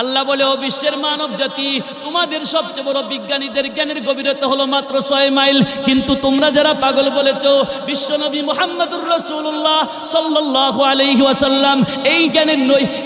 আল্লাহ বলে, ও বিশ্বের মানব জাতি, তোমাদের সবচেয়ে বড় বিজ্ঞানীদের জ্ঞানের গভীরতা হলো মাত্র 6 মাইল, কিন্তু তোমরা যারা পাগল বলেছো বিশ্বনবী মুহাম্মদুর রাসূলুল্লাহ সাল্লাল্লাহু আলাইহি ওয়াসাল্লাম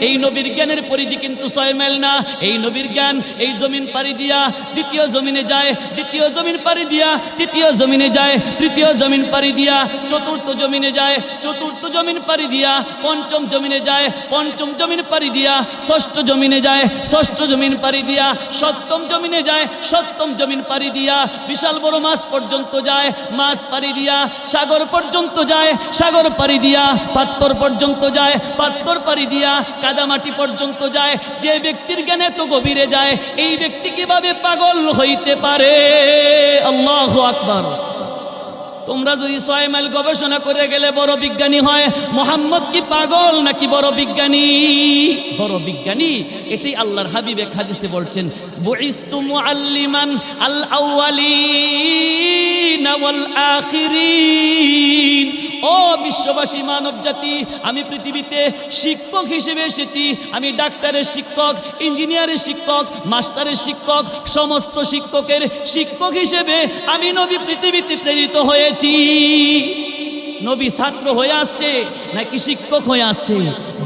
এই নবীর জ্ঞানের পরিধি কিন্তু 6 মাইল না। এই নবীর জ্ঞান এই জমিন পাড়ি দিয়া দ্বিতীয় জমিনে যায়, দ্বিতীয় জমিন পাড়ি দিয়া তৃতীয় জমিনে যায়, তৃতীয় জমিন পাড়ি দিয়া চতুর্থ জমিনে যায়, চতুর্থ জমিন পাড়ি দিয়া পঞ্চম জমিনে যায়, পঞ্চম জমিন পাড়ি দিয়া ষষ্ঠ জমিনে যায়, ষষ্ঠ জমিন পাড়ি দিয়া সপ্তম জমিনে যায়, সপ্তম জমিন পাড়ি দিয়া বিশাল বড় মাছ পর্যন্ত যায়, মাছ পাড়ি দিয়া সাগর পর্যন্ত যায়, সাগর পাড়ি দিয়া পাত্তর পর্যন্ত যায়, পাত্তর পাড়ি দিয়া কাদামাটি পর্যন্ত যায়। যে ব্যক্তির জ্ঞান এত গভীরে যায়, এই ব্যক্তি কিভাবে পাগল হইতে পারে? আল্লাহু আকবার। তোমরা যদি 6 মাইল গবেষণা করে গেলে বড় বিজ্ঞানী হয়, মোহাম্মদ কি পাগল নাকি বড় বিজ্ঞানী? বড় বিজ্ঞানী। এটাই আল্লাহর হাবিব এক হাদিসে বলছেন, বুইস্তু মুআল্লিমান আল আউয়ালিন ওয়াল আখিরিন। ও বিশ্ববাসী মানব জাতি, আমি পৃথিবীতে শিক্ষক হিসেবে এসেছি। আমি ডাক্তারের শিক্ষক, ইঞ্জিনিয়ারের শিক্ষক, মাস্টারের শিক্ষক, সমস্ত শিক্ষকের শিক্ষক হিসেবে আমি নবী পৃথিবীতে প্রেরিত হয়েছি। নবী ছাত্র হয়ে আসছে নাকি শিক্ষক হয়ে আসছে?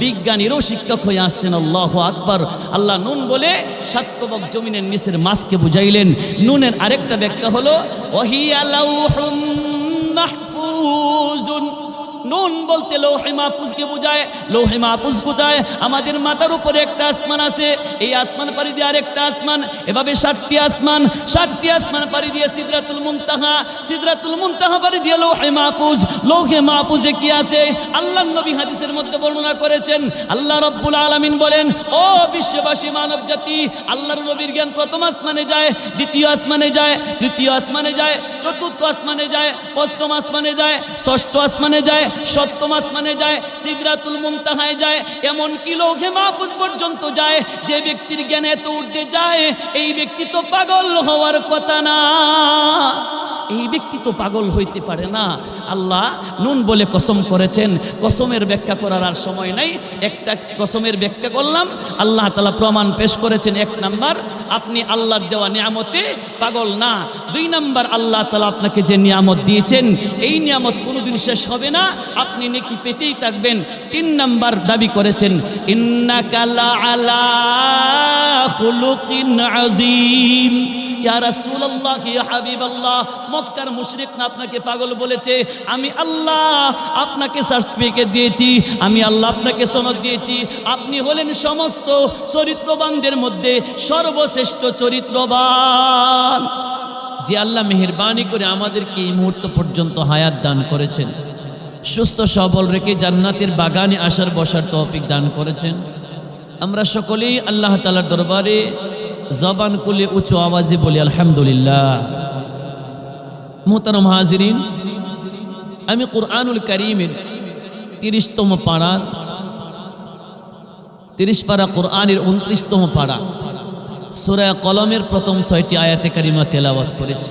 বিজ্ঞানীরও শিক্ষক হয়ে আসছেন। আল্লাহু আকবার। আল্লাহ নুন বলে সাতবক জমিনের নিচের মাছকে বুঝাইলেন। নুনের আরেকটা ব্যাখ্যা হলো ওয়াহিয়া লাউহুম মাহফুজুন। নুন বলতে লৌহে মাহফুজকে বোঝায়। লৌহে মাহফুজ কোথায়? আমাদের মাথার উপরে একটা আসমান আছে, এই আসমান পাড়ি দিয়ে আরেকটা আসমান, এভাবে 7টি আসমান, 7টি আসমান পাড়ি দিয়ে সিদরাতুল মুনতাহা, সিদরাতুল মুনতাহা পাড়ি দিয়ে লৌহে মাহফুজ। লৌহে মাহফুজে কি আছে? আল্লাহর নবী হাদিসের মধ্যে বর্ণনা করেছেন। আল্লাহ রাব্বুল আলামিন বলেন, ও বিশ্ববাসী মানব জাতি, আল্লাহর নবীর জ্ঞান প্রথম আসমানে যায়, দ্বিতীয় আসমানে যায়, তৃতীয় আসমানে যায়, চতুর্থ আসমানে যায়, পঞ্চম আসমানে যায়, ষষ্ঠ আসমানে যায়, সপ্তম আসমানে যায়, সিদরাতুল মুনতাহায় যায়, এমন কি লৌহে মাহফুজ পর্যন্ত যায়। যে ব্যক্তির জ্ঞান এত ঊর্ধ্বে যায়, এই ব্যক্তি তো পাগল হওয়ার কথা না। এই ব্যক্তি তো পাগল হইতে পারে না। আল্লাহ নুন বলে কসম করেছেন। কসমের ব্যাখ্যা করার আর সময় নাই, একটা কসমের ব্যাখ্যা করলাম। আল্লাহ তাআলা প্রমাণ পেশ করেছেন। 1 নাম্বার, আপনি আল্লাহর দেওয়া নিয়ামতে পাগল না। 2 নাম্বার, আল্লাহ তাআলা আপনাকে যে নিয়ামত দিয়েছেন, এই নিয়ামত কোনোদিন শেষ হবে না, আপনি নেকি পেতেই থাকবেন। 3 নাম্বার দাবি করেছেন, ইন্নাকা লাআলা খুলুকিন আযীম। ইয়া রাসূলুল্লাহ, ইয়া হাবিবাল্লাহ, মক্কার মুশরিকরা আপনাকে পাগল বলেছে, আমি আল্লাহ আপনাকে সার্টিফিকেট দিয়েছি, আমি আল্লাহ আপনাকে সনদ দিয়েছি, আপনি হলেন সমস্ত চরিত্রবানদের মধ্যে সর্বশ্রেষ্ঠ চরিত্রবান। যে আল্লাহ মেহেরবানি করে আমাদেরকে এই মুহূর্ত পর্যন্ত হায়াত দান করেছেন, সুস্থ সবল রেখে জান্নাতের বাগানে আসার বসার তৌফিক দান করেছেন, আমরা সকলেই আল্লাহ তাআলার দরবারে জবান খুলে উঁচু আওয়াজে বলি আলহামদুলিল্লাহ। মুহতারাম হাজিরিন, আমি কুরআনুল কারীমের 30তম পাড়ার 30 পারা কুরআনের 29তম পাড়া সূরা কলমের প্রথম 6টি আয়াতে কারিমা তেলাওয়াত করেছি।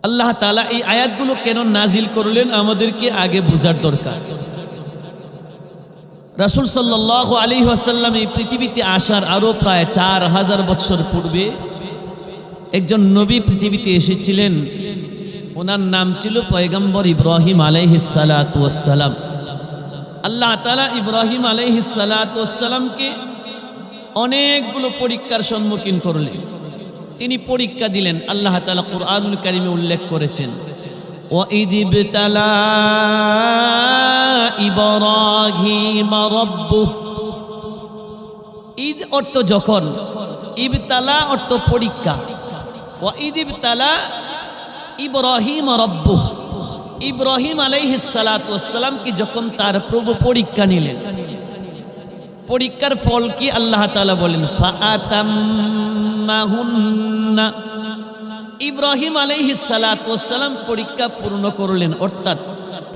আল্লাহ তাআলা এই আয়াতগুলো কেন নাজিল করলেন আমাদেরকে আগে বোঝার দরকার। রাসূল সাল্লাল্লাহু আলাইহি ওয়াসাল্লাম এই পৃথিবীতে আসার আরো প্রায় 4000 বছর পূর্বে একজন নবী পৃথিবীতে এসেছিলেন। ওনার নাম ছিল পয়গম্বর ইব্রাহিম আলাইহিস সালাতু ওয়াস সালাম। আল্লাহ তাআলা ইব্রাহিম আলাইহিস সালাতু ওয়াস সালামকে অনেকগুলো পরীক্ষার সম্মুখীন করলেন। তিনি পরীক্ষা দিলেন। আল্লাহ তাআলা কুরআনুল কারীমে উল্লেখ করেছেন, وَإِذِ ابْتَلَى إِبْرَاهِيمَ رَبُّهُ। ঈদ অর্থ যখন, ইবতালা অর্থ পরীক্ষা। وَإِذِ ابْتَلَى إِبْرَاهِيمَ رَبُّهُ। ইব্রাহিম আলাইহিস সালাতু ওয়াস সালাম কি যখন তার প্রভু পরীক্ষা নিলেন, পরীক্ষার ফল কি? আল্লাহ তাআলা বলেন, ফাআতাম্মাহুন্না। ইব্রাহিম আলাইহিস সালাতু ওয়াস সালাম পরীক্ষা পূর্ণ করলেন, অর্থাৎ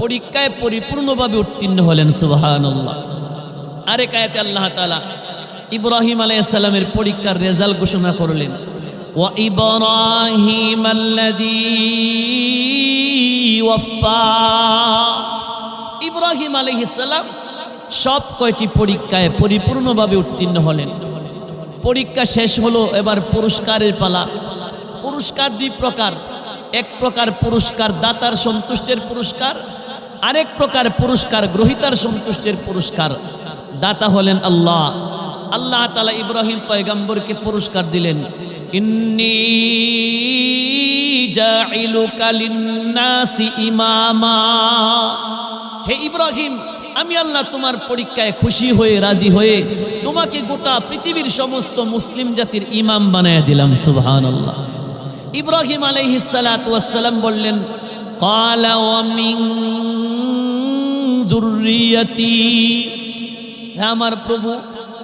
পরীক্ষায় পরিপূর্ণভাবে উত্তীর্ণ হলেন। সুবহানাল্লাহ। আরেক আয়াতে আল্লাহ তাআলা ইব্রাহিম আলাইহিস সালামের পরীক্ষার রেজাল্ট ঘোষণা করলেন, ওয়া ইব্রাহিমাল্লাযী ওয়াফা। ইব্রাহিম আলাইহিস সালাম সব কয়টি পরীক্ষায় পরিপূর্ণভাবে উত্তীর্ণ হলেন। পরীক্ষা শেষ হলো, এবার পুরস্কারের পালা। পুরস্কার দুই প্রকার, এক প্রকার পুরস্কার দাতার সন্তুষ্টের পুরস্কার, আরেক প্রকার পুরস্কার গ্রহীতার সন্তুষ্টের পুরস্কার। দাতা হলেন আল্লাহ। আল্লাহ তাআলা ইব্রাহিম পয়গম্বরকে পুরস্কার দিলেন, ইন্নী জাইলুকা লিন্নাসি ইমামা। হে ইব্রাহিম, আমি আল্লাহ তোমার পরীক্ষায় খুশি হয়ে রাজি হয়ে তোমাকে গোটা পৃথিবীর সমস্ত মুসলিম জাতির ইমাম বানায় দিলাম। সুবহানাল্লাহ। ইব্রাহিম আলাইহিস সালাতু ওয়াস সালাম বললেন, ক্বালা ওয়া মিন যুররিয়াতি। হে আমার প্রভু,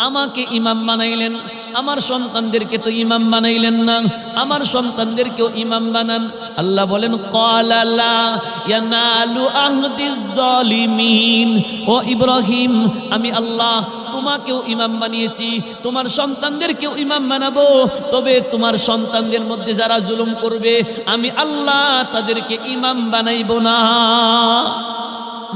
আমাকে ইমাম বানাইলেন, আমার সন্তানদেরকে তো ইমাম বানাইলেন না, আমার সন্তানদেরকেও ইমাম বানান। আল্লাহ বলেন, ক্বালা লা ইয়ানালু আহদিজ জালিমিন। ও ইব্রাহিম, আমি আল্লাহ তোমাকেও ইমাম বানিয়েছি, তোমার সন্তানদেরকেও ইমাম বানাবো, তবে তোমার সন্তানদের মধ্যে যারা জুলুম করবে আমি আল্লাহ তাদেরকে ইমাম বানাইব না,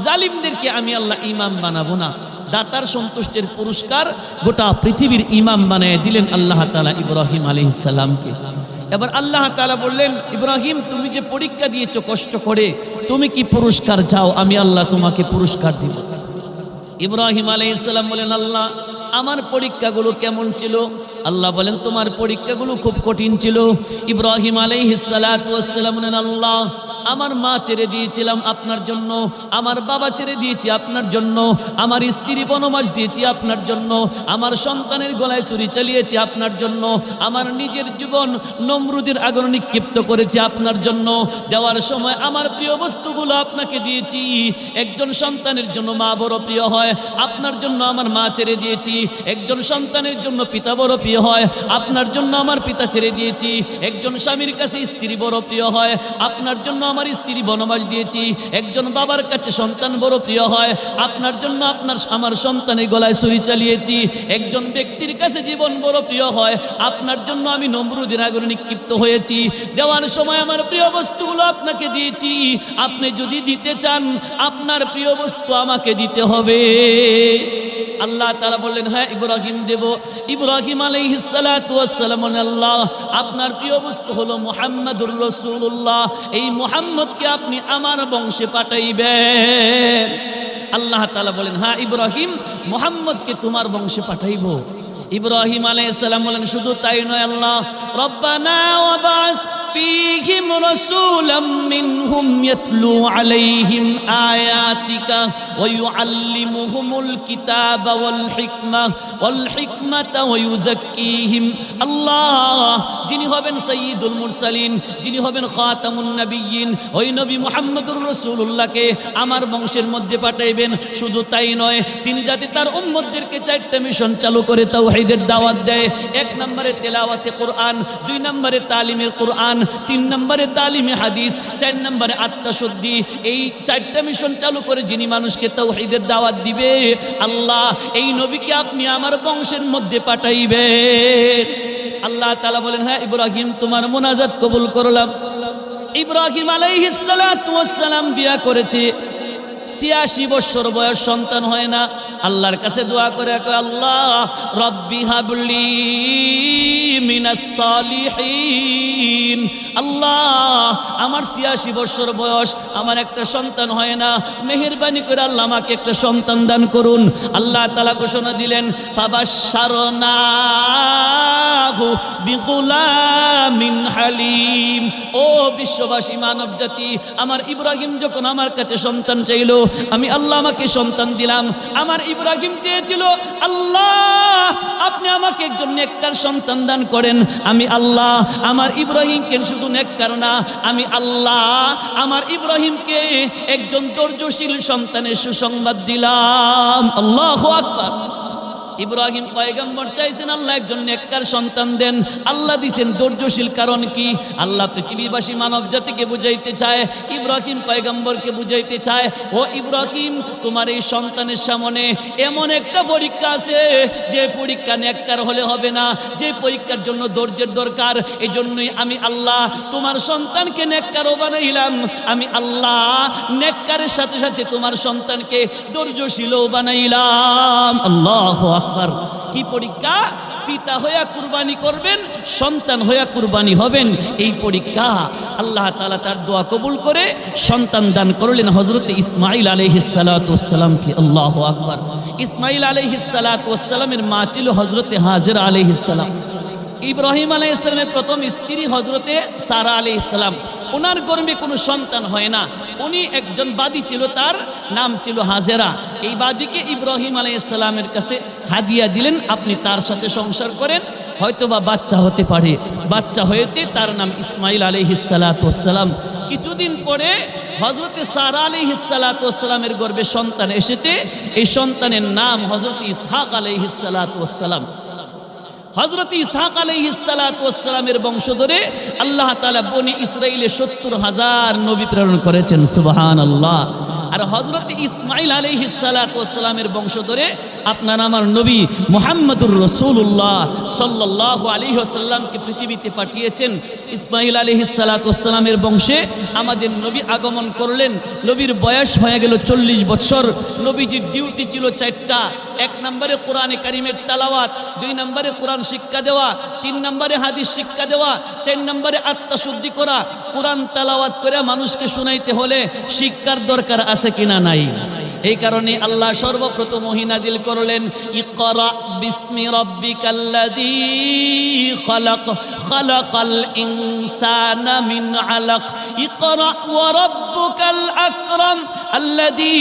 জালিমদেরকে আমি আল্লাহ ইমাম বানাবো না। দাতার সন্তুষ্টের পুরস্কার গোটা পৃথিবীর ইমাম বানিয়ে দিলেন আল্লাহ তাআলা ইব্রাহিম আলাইহিস সালামকে। এবার আল্লাহ তাআলা বললেন, ইব্রাহিম তুমি যে পরীক্ষা দিয়েছো কষ্ট করে, তুমি কি পুরস্কার চাও? আমি আল্লাহ তোমাকে পুরস্কার দিব। ইব্রাহিম আলাইহিস সালাম বলেন, আল্লাহ আমার পরীক্ষাগুলো কেমন ছিল? আল্লাহ বলেন, তোমার পরীক্ষাগুলো খুব কঠিন ছিল। ইব্রাহিম আলাইহিস সালাতু ওয়াস সালাম বলেন, আল্লাহ আমার মা ছেড়ে দিয়েছিলাম আপনার জন্য, আমার বাবা ছেড়ে দিয়েছি আপনার জন্য, আমার স্ত্রী বনবাস দিয়েছি আপনার জন্য, আমার সন্তানের গলায় ছুরি চালিয়েছি আপনার জন্য, আমার নিজের জীবন নমরুদের আগুনে নিক্ষিপ্ত করেছি আপনার জন্য। দেওয়ার সময় আমার প্রিয় বস্তুগুলো আপনাকে দিয়েছি। একজন সন্তানের জন্য মা বড় প্রিয় হয়, আপনার জন্য আমার মা ছেড়ে দিয়েছি। একজন সন্তানের জন্য পিতা বড় প্রিয় হয়, আপনার জন্য আমার পিতা ছেড়ে দিয়েছি। একজন স্বামীর কাছে স্ত্রী বড় প্রিয় হয়, আপনার জন্য আমার স্ত্রী বনবাস দিয়েছি। একজন বাবার কাছে সন্তান বড় প্রিয় হয়, আপনার জন্য আমার সন্তানের গলায় ছুরি চালিয়েছি। একজন ব্যক্তির কাছে জীবন বড় প্রিয় হয়, আপনার জন্য আমি নমরুদের আগুনে নিক্ষিপ্ত হয়েছি। দেওয়ার সময় আমার প্রিয় বস্তুগুলো আপনাকে দিয়েছি। আপনি যদি দিতে চান আপনার প্রিয় বস্তু আমাকে দিতে হবে। আল্লাহ তাআলা বললেন, হ্যাঁ ইব্রাহিম দেব। ইব্রাহিম আলাইহিস সালাতু ওয়াস সালাম বলেন, আল্লাহ আপনার প্রিয় বস্তু হলো মুহাম্মাদুর রাসূলুল্লাহ, এই মুহাম্মদকে আপনি আমার বংশে পাঠাইবেন। আল্লাহ তাআলা বলেন, হ্যাঁ ইব্রাহিম মুহাম্মদকে তোমার বংশে পাঠাইব। ইব্রাহিম আলাইহিস সালাম বলেন, শুধু তাই নয় আল্লাহ, রব্বানা ওয়াবাস فيهم رسولا منهم يتلو عليهم آياتك ويعلمهم الكتاب والحكمة ويزكيهم। আল্লাহ যিনি হবেন সাইয়্যিদুল মুরসালিন, যিনি হবেন খাতামুন নবিয়্যিন, ওই নবী মুহাম্মদুর রাসূলুল্লাহকে আমার বংশের মধ্যে পাঠাইবেন। শুধু তাই নয়, তিনি যাতে তার উম্মতদেরকে 4টা মিশন চালু করে তাওহীদের দাওয়াত দেয়। 1 নম্বরে তেলাওয়াতে কোরআন, 2 নম্বরে তালিমের কোরআন, 3 নম্বরে তালিমে হাদিস, 4 নম্বরে আত্মশুদ্ধি। এই 4টা মিশন চালু করে যিনি মানুষকে তাওহীদের দাওয়াত দিবে, আল্লাহ এই নবীকে আপনি আমার বংশের মধ্যে পাঠাইবেন। আল্লাহ তাআলা বলেন, হ্যাঁ ইব্রাহিম তোমার মুনাজাত কবুল করলাম। ইব্রাহিম আলাইহিস সালাতু ওয়াস সালাম বিয়া করেছে, 86 বছর বয়স, সন্তান হয় না। আল্লাহর কাছে দোয়া করে, আল্লাহ রব্বি হাবলি মিনাস সালিহিন। আল্লাহ আমার 86 বছর বয়স, আমার একটা সন্তান হয় না, মেহেরবানি করে আল্লাহ আমাকে একটা সন্তান দান করুন। আল্লাহ তাআলা ঘোষণা দিলেন, ফাবাশশারনাহু বিগুলামিন হালিম। ও বিশ্ববাসী মানব জাতি, আমার ইব্রাহিম যখন আমার কাছে সন্তান চাইলো, আমি আল্লাহ আমাকে সন্তান দিলাম। আমার ইব্রাহিম চেয়েছিল, আল্লাহ আপনি আমাকে একজন নেককার সন্তান দান করেন। আমি আল্লাহ আমার ইব্রাহিমকে শুধু নেককার না, আমি আল্লাহ আমার ইব্রাহিমকে একজন ধৈর্যশীল সন্তানের সুসংবাদ দিলাম। আল্লাহু আকবার। ইব্রাহিম পয়গম্বর চাইছেন আল্লাহ একজন নেককার সন্তান দেন, আল্লাহ দিয়েছেন ধৈর্যশীল। কারণ কি? আল্লাহ পৃথিবীবাসী মানব জাতিকে বুঝাইতে চায়, ইব্রাহিম পয়গম্বরকে বুঝাইতে চায়, ও ইব্রাহিম তোমার এই সন্তানের সামনে এমন একটা পরীক্ষা আছে, যে পরীক্ষা নেককার হলে হবে না, যে পরীক্ষার জন্য ধৈর্যের দরকার। এই জন্যই আমি আল্লাহ তোমার সন্তানকে নেককারও বানাইলাম, আমি আল্লাহ নেককারের সাথে সাথে তোমার সন্তানকে ধৈর্যশীলও বানাইলাম। আল্লাহু আকবার! কি পরীক্ষা? পিতা হইয়া কুরবানি করবেন, সন্তান হইয়া কুরবানি হবেন, এই পরীক্ষা। আল্লাহ তাআলা তার দোয়া কবুল করে সন্তান দান করলেন হযরত ইসমাঈল আলাইহিস সালাতু ওয়াস সালামকে। আল্লাহু আকবার! ইসমাঈল আলাইহিস সালাতু ওয়াস সালামের মা ছিল হযরত হাজেরা আলাইহিস সালাম। ইব্রাহিম আলাইহিস সালামের প্রথম স্ত্রী হযরতে সারা আলাইহিস সালাম। ওনার গর্ভে কোনো সন্তান হয় না, উনি একজন বাদী ছিল, তার নাম ছিল হাজেরা। এই বাদীকে ইব্রাহিম আলাইহিস সালামের কাছে হাদিয়া দিলেন, আপনি তার সাথে সংসার করেন, হয়তোবা বাচ্চা হতে পারে। বাচ্চা হয়েছে, তার নাম ইসমাঈল আলাইহিস সালাতু ওয়াস সালাম। কিছুদিন পরে হযরতে সারা আলাইহিস সালাতু ওয়াস সালামের গর্ভে সন্তান এসেছে, এই সন্তানের নাম হযরত ইসহাক আলাইহিস সালাতু ওয়াস সালাম। হযরত ইসহাক আলাইহিস সালাতু ওয়াস সালামের বংশ ধরে আল্লাহ তাআলা বনি ইসরাইলে ৭০,০০০ নবী প্রেরণ করেছেন। সুবহানাল্লাহ। আর হযরত ইসমাঈল আলাইহিস সালাতু ওয়াস সালামের বংশ ধরে আপনার আমার নবী মুহাম্মদুর রাসূলুল্লাহ সাল্লাল্লাহু আলাইহি ওয়াসাল্লামকে পৃথিবীতে পাঠিয়েছেন। ইসমাঈল আলাইহিস সালাতু ওয়াস সালামের বংশে আমাদের নবী আগমন করলেন। নবীর বয়স হয়ে গেল ৪০ বছর। নবীজির ডিউটি ছিল ৪টা। ১ নম্বরে কোরআনে কারিমের তেলাওয়াত, ২ নম্বরে কোরআন শিক্ষা দেওয়া, ৩ নম্বরে হাদিস শিক্ষা দেওয়া, ৪ নম্বরে আত্মশুদ্ধি করা। কোরআন তেলাওয়াত করে মানুষকে শুনাইতে হলে শিক্ষার দরকার আছে কিনা? নাই। এই কারণে আল্লাহ সর্বপ্রথম ওহী নাজিল করলেন, ইকরা বিসমি রাব্বিকাল্লাযী খালাক, খালাকাল ইনসানা মিন আলাক, ইকরা ওয়া রাব্বুকাল আকরাম আল্লাযী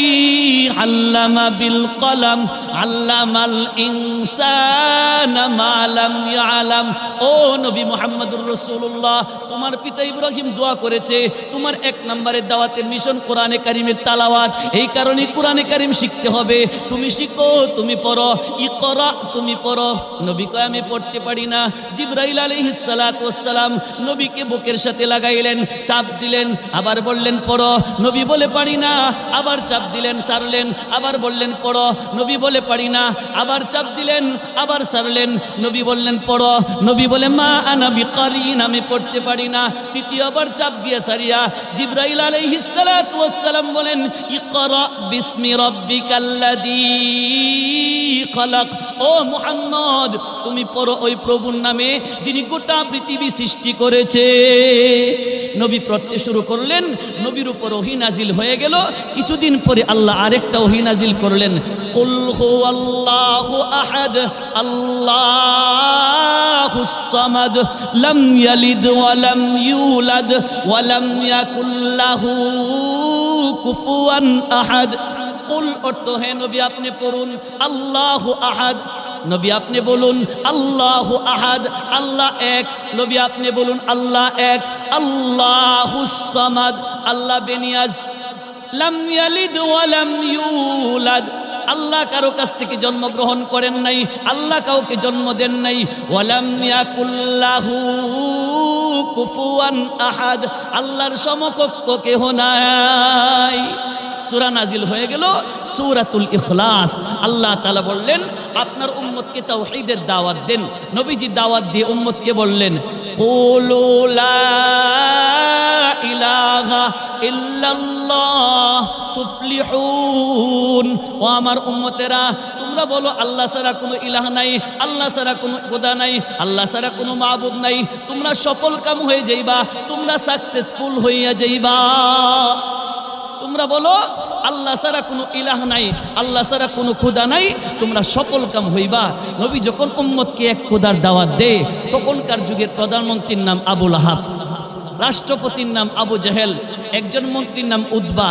আল্লামা বিল কলম, আল্লামাল ইনসানা মা লাম ইয়ালাম। ও নবী মুহাম্মদুর রাসূলুল্লাহ, তোমার পিতা ইব্রাহিম দোয়া করেছে, তোমার ১ নম্বরের দাওয়াতের মিশন কোরআনে কারিমের তেলাওয়াত। এই কারণে কোরআনে কারিম শিখতে হবে। তুমি শিখো, তুমি পড়ো। ইকরা, তুমি পড়ো। নবী কয় আমি পড়তে পারি না। জিবরাইল আলাইহিস সালাতু ওয়াস সালাম নবীকে বুকের সাথে লাগাইলেন, চাপ দিলেন, আবার বললেন পড়ো। নবী বলে পারি না, আবার চাপ দিলেন, ছাড়লেন, আবার বললেন পড়ো। নবী বলে পারি না, আবার চাপ দিলেন, আবার ছাড়লেন। নবী বললেন পড়ো। নবী বলে মা আনা বিকারিন, আমি পড়তে পারি না। তৃতীয়বার চাপ দিয়ে সারিয়া জিবরাইল আলাইহিস সালাতু ওয়াস সালাম বলেন, ইকরা বিসমি রাব্বিকাল্লাযী খালাক। ও মুহাম্মদ, তুমি পড়ো ওই প্রভুর নামে যিনি গোটা পৃথিবী সৃষ্টি করেছে। নবী পড়তে শুরু করলেন। নবীর উপর ওহী নাজিল হয়ে গেল। কিছুদিন পরে আল্লাহ আরেকটা ওহী নাজিল করলেন, কুল হুয়াল্লাহু আহাদ, আল্লাহুস সামাদ, লাম ইয়ালিদ ওয়া লাম ইউলাদ ওয়া লাম ইয়াকুল লাহু কুফুয়ান আহাদ। কুল অর্থ হে নবী আপনি পড়ুন আল্লাহু আহাদ। নবী আপনি বলুন আল্লাহু আহাদ, আল্লাহ এক। নবী আপনি বলুন আল্লাহ এক। আল্লাহুস সামাদ, আল্লাহ বেনিয়াজ। লাম ইয়ালিদ ওয়া লাম ইউলাদ, আল্লাহ কারো কাছ থেকে জন্মগ্রহণ করেন নাই, আল্লাহ কাউকে জন্ম দেন নাই। ওয়ালাম ইয়াকুল লাহু কুফুয়ান আহাদ, আল্লাহর সমকক্ষ কেহ নাই। সূরা নাজিল হয়ে গেল সূরাতুল ইখলাস। আল্লাহ তাআলা বললেন আপনার উম্মতকে তাওহীদের দাওয়াত দেন। নবীজি দাওয়াত দিয়ে উম্মতকে বললেন, কুলু লা ইলাহা ইল্লাল্লাহ তুফলিহুন। ও আমার উম্মতেরা, তোমরা বলো আল্লাহ ছাড়া কোনো ইলাহ নাই, আল্লাহ ছাড়া কোনো খোদা নাই, আল্লাহ ছাড়া কোনো মাবুদ নাই। তোমরা সফল কাম হয়ে যাইবা, তোমরা সাকসেসফুল হইয়া যাইবা। তোমরা বলো আল্লাহ ছাড়া কোনো ইলাহ নাই, আল্লাহ ছাড়া কোনো খোদা নাই, তোমরা সফল কাম হইবা। নবী যখন উম্মতকে এক খোদার দাওয়াত দেয়, তখনকার যুগের প্রধানমন্ত্রীর নাম আবু লাহাব, রাষ্ট্রপতির নাম আবু জাহেল, একজন মন্ত্রীর নাম উতবা,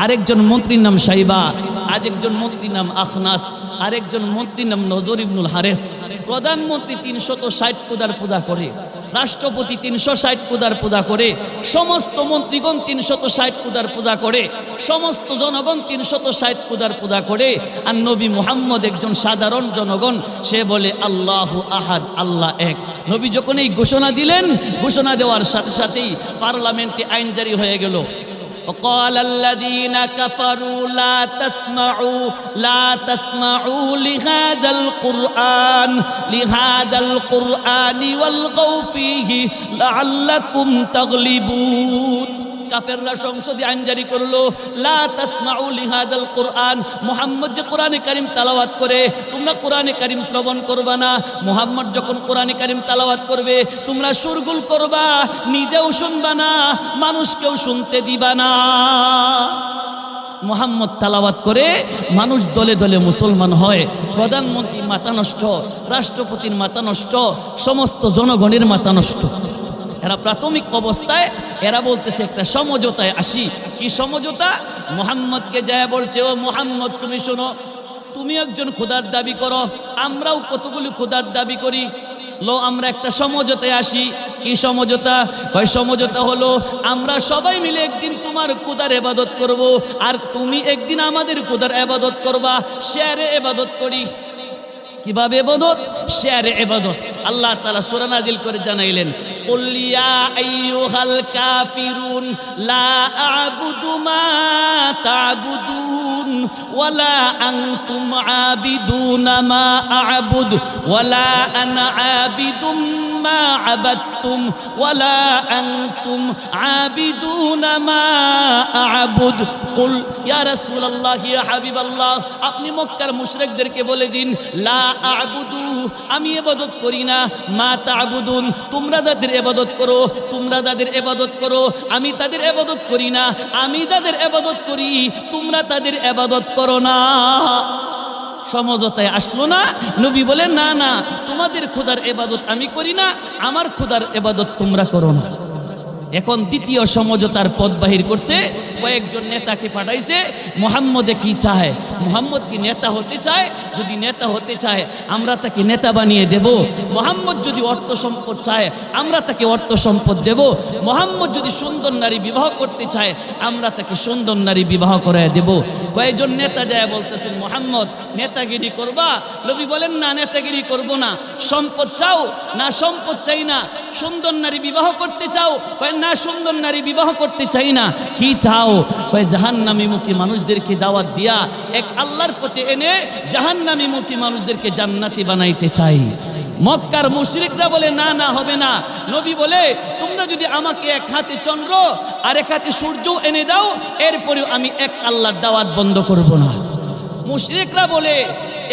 আরেকজন মন্ত্রীর নাম সাইবা, আরেকজন মন্ত্রীর নাম আখনাস, আরেকজন মন্ত্রী নাম নজর ইবনুল হারেস। প্রধানমন্ত্রী 360 খোদার পূজা করে, রাষ্ট্রপতি 360 খোদার পূজা করে, সমস্ত মন্ত্রীগণ 360 খোদার পূজা করে, সমস্ত জনগণ 360 খোদার পূজা করে। আর নবী মুহাম্মদ একজন সাধারণ জনগণ, সে বলে আল্লাহু আহাদ, আল্লাহ এক। নবী যখন এই ঘোষণা দিলেন, ঘোষণা দেওয়ার সাথে সাথেই পার্লামেন্টে আইন জারি হয়ে গেল। وقال الذين كفروا لا تسمعوا لهذا القرآن والغوا فيه لعلكم تغلبون। কাফেররা সংসদে আইন জারি করলো, লা তাসমাউ লিহাদাল কোরআন, মুহাম্মদ যে কোরআনে কারীম তেলাওয়াত করে তোমরা কোরআনে কারীম শ্রবণ করবা না। মুহাম্মদ যখন কোরআনে কারীম তেলাওয়াত করবে তোমরা সুরগুল করবা, নিজেও শুনবা না, মানুষকেও শুনতে দিবা না। মুহাম্মদ তেলাওয়াত করে মানুষ দলে দলে মুসলমান হয়। প্রধানমন্ত্রীর মাথা নষ্ট, রাষ্ট্রপতির মাথা নষ্ট, সমস্ত জনগণের মাথা নষ্ট। এরা প্রাথমিক অবস্থায় এরা বলতেছে একটা সমঝোতায় আসি। কি সমঝোতা? মুহাম্মদকে যায় বলছে, ও মুহাম্মদ তুমি শোনো, তুমি একজন খোদার দাবি করো, আমরাও কতগুলো খোদার দাবি করি, লো আমরা একটা সমঝোতায় আসি। কি সমঝোতা? ওই সমঝোতা হলো আমরা সবাই মিলে একদিন তোমার খোদার ইবাদত করব, আর তুমি একদিন আমাদের খোদার ইবাদত করবা, শেয়ারে ইবাদত করি। কিভাবে ইবাদত? শেয়ারে ইবাদত। আল্লাহ তাআলা সূরা নাজিল করে জানাইলেন, কুল ইয়া আইয়ুহাল কাফিরুন লা আ'বুদু মা তা'বুদুন ওয়ালা আনতুম আবিদুনা মা আ'বুদু ওয়ালা আনা আবিদুম মা আবাদতুম ওয়ালা আনতুম আবিদুনা মা আ'বুদ। কুল ইয়া রাসূলুল্লাহ, ইয়া হাবিবাল্লাহ, আপনি মক্কার মুশরিকদেরকে বলে দিন, লা আ'বুদু, আমি ইবাদত করি না, মা তা'বুদুন, তোমরা তাদের ইবাদত করো, তোমরা তাদের ইবাদত করো, আমি তাদের ইবাদত করি না, আমি তাদের ইবাদত করি, তোমরা তাদের ইবাদত করো না। সমঝোতায় আসলো না? নবী বলেন না না, তোমাদের খোদার ইবাদত আমি করি না, আমার খোদার ইবাদত তোমরা করো না। এখন দ্বিতীয় সমঝোতার পথ বাহির করছে, কয়েকজন নেতাকে পাঠাইছে। মুহাম্মদে কি চায়? মুহাম্মদ কি নেতা হতে চায়? যদি নেতা হতে চায় আমরা তাকে নেতা বানিয়ে দেব। মুহাম্মদ যদি অর্থ সম্পদ চায় আমরা তাকে অর্থ সম্পদ দেব। মুহাম্মদ যদি সুন্দর নারী বিবাহ করতে চায় আমরা তাকে সুন্দর নারী বিবাহ করায় দেব। কয়েকজন নেতা যায় বলতেছেন, মুহাম্মদ নেতাগিরি করবা? নবী বলেন না, নেতাগিরি করব না। সম্পদ চাও? না সম্পদ চাই না। সুন্দর নারী বিবাহ করতে চাও? না সুন্দর নারী বিবাহ করতে চাই না। কি চাও? কয় জাহান্নামী মুখী মানুষদেরকে দাওয়াত দিয়া এক আল্লাহর পথে এনে জাহান্নামী মুখী মানুষদেরকে জান্নাতি বানাইতে চাই। মক্কার মুশরিকরা বলে না না, হবে না। নবী বলে তোমরা যদি আমাকে এক হাতে চন্দ্র আর এক হাতে সূর্য এনে দাও, এরপরেও আমি এক আল্লাহর দাওয়াত বন্ধ করব না। মুশরিকরা বলে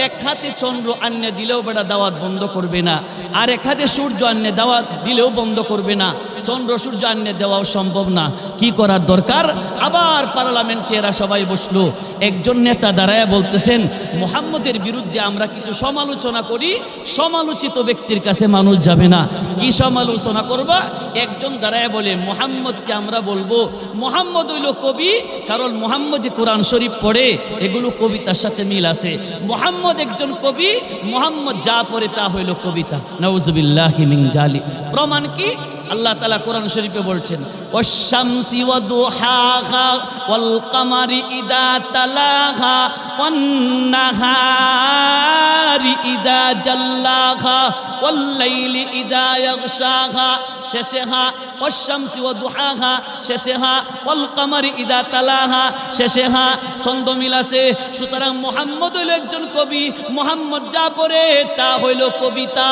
এক হাতে চন্দ্র আন্নে দিলেও বেটা দাওয়াত বন্ধ করবে না, আর এক হাতে সূর্য আন্নে দাওয়াত দিলেও বন্ধ করবে না। চন্দ্র সূর্য আন্নে দেওয়াও সম্ভব না। কি করার দরকার? আবার পার্লামেন্টে এরা সবাই বসলো। একজন নেতা দাঁড়ায় বলতেছেন, মুহাম্মদের বিরুদ্ধে আমরা কিছু সমালোচনা করি, সমালোচিত ব্যক্তির কাছে মানুষ যাবে না। কি সমালোচনা করবা? একজন দাঁড়ায় বলে, মুহাম্মদকে আমরা বলবো মুহাম্মদ হইল কবি, কারণ মুহাম্মদ যে কোরআন শরীফ পড়ে এগুলো কবিতার সাথে মিল আছে। মুহাম্মদ একজন কবি, মুহাম্মদ যা পড়ে তা হইল কবিতা। নাউযুবিল্লাহি মিন জালিক। প্রমাণ কি? আল্লাহ তাআলা কোরআন শরীফে বলছেন, ওয়াশ-শামসি ওয়া দুহাহা ওয়াল কামারি ইদা তালাহা ওয়ান নাহারি ইদা জাল্লাহা ওয়াল লাইলি ইদা ইয়াগশাহা শেষেহা, ওয়াশ-শামসি ওয়া দুহাহা শেষেহা, ওয়াল কামারি ইদা তালাহা শেষেহা। ছন্দ মিল আছে। সুতরাং মুহাম্মদ হইল একজন কবি, মুহাম্মদ যা পড়ে তা হইল কবিতা।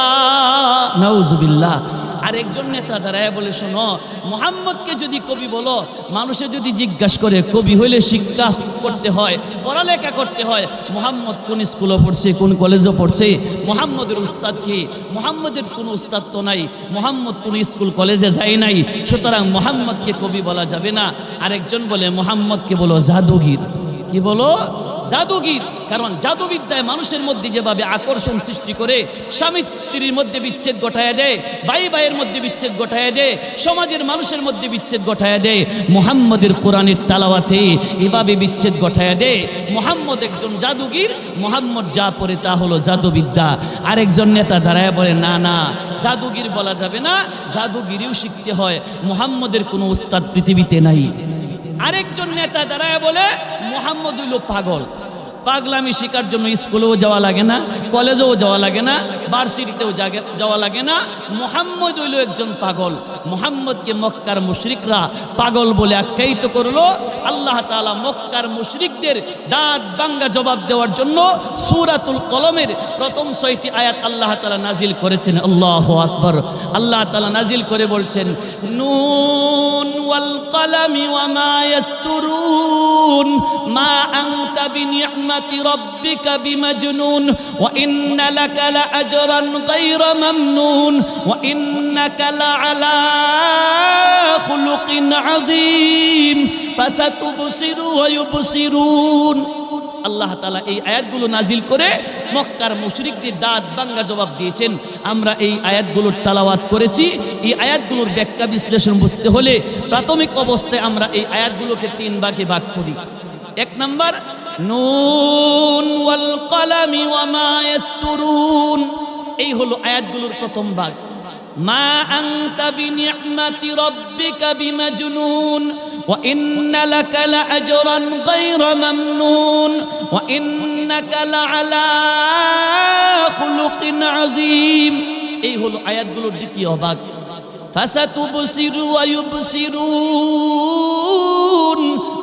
নাউযুবিল্লাহ। আরেকজন নেতা দাঁড়ায় বলে, শোনো, মুহাম্মদকে যদি কবি বলো, মানুষে যদি জিজ্ঞাসা করে কবি হইলে শিক্ষা করতে হয়, পড়ালেখা করতে হয়, মুহাম্মদ কোন স্কুলে পড়ছে, কোন কলেজে পড়ছে, মুহাম্মদের উস্তাদ কি? মুহাম্মদের কোনো উস্তাদ তো নাই, মুহাম্মদ কোন স্কুল কলেজে যায় নাই, সুতরাং মুহাম্মদকে কবি বলা যাবে না। আরেকজন বলে মুহাম্মদকে বলো জাদুগির। কি বলো? জাদুগির, কারণ জাদুবিদ্যায় মানুষের মধ্যে যেভাবে আকর্ষণ সৃষ্টি করে, স্বামী স্ত্রীর মধ্যে বিচ্ছেদ ঘটায়া দেয়, ভাই ভাইয়ের মধ্যে বিচ্ছেদ ঘটায়া দেয়, সমাজের মানুষের মধ্যে বিচ্ছেদ ঘটায়া দেয়, মুহাম্মদের কোরআনের তালাওয়াতে এভাবে বিচ্ছেদ ঘটায়া দেয়। মুহাম্মদ একজন জাদুগির, মুহাম্মদ যা পড়ে তা হলো জাদুবিদ্যা। আরেকজন নেতা দাঁড়ায় বলে না না, জাদুগির বলা যাবে না, জাদুগিরিও শিখতে হয়, মুহাম্মদের কোনো উস্তাদ পৃথিবীতে নাই। আরেকজন নেতা দাঁড়ায় বলে মুহাম্মদ হইল পাগল, পাগলামি শিকার জন্য স্কুলেও যাওয়া লাগে না, কলেজেও যাওয়া লাগে না, ভার্সিটিতেও যাওয়া লাগে না, মুহাম্মদ হইল একজন পাগল। মুহাম্মদকে মক্কার মুশরিকরা পাগল বলে আখ্যায়িত করলো। আল্লাহ তাআলা মক্কার মুশরিকদের দাঁত ভাঙ্গা জবাব দেওয়ার জন্য সূরাতুল কলমের প্রথম 6টি আয়াত আল্লাহ তাআলা নাজিল করেছেন। আল্লাহু আকবার। আল্লাহ তাআলা নাজিল করে বলছেন, নুন ওয়াল কলামি ওয়া মা ইয়াসতুরুন মা আনতা বিনি'মাতি রাব্বিকা বিমাজনুন ওয়া ইন্না লাকা লাআজরান গায়রা মামনুন ওয়া ইন্নাকা লাআলা খুলুকিন আযীম ফাসাতুবসিরু ওয়া ইউবসিরুন। আল্লাহ তাআলা এই আয়াতগুলো নাজিল করে মক্কার মুশরিকদের দাঁত ভাঙ্গা জবাব দিয়েছেন। আমরা এই আয়াতগুলোর তালাওয়াত করেছি। এই আয়াতগুলোর ব্যাখ্যা বিশ্লেষণ বুঝতে হলে প্রাথমিক অবস্থায় আমরা এই আয়াতগুলোকে 3 ভাগে ভাগ করি। 1 নাম্বার, নুন ওয়াল কলামি ওয়া মা ইয়াসতুরুন, এই হলো আয়াতগুলোর প্রথম ভাগ। মা আনতা বিনি'মাতি রাব্বিকা বিমাজনুন ওয়া ইন্না লাকা লাআজরান গায়রা মামনুন ওয়া ইন্নাকা লাআলা খুলুকিন আযীম, এই হলো আয়াতগুলোর দ্বিতীয় ভাগ। ফাসাতুবসিরু ওয়া ইউবসিরুন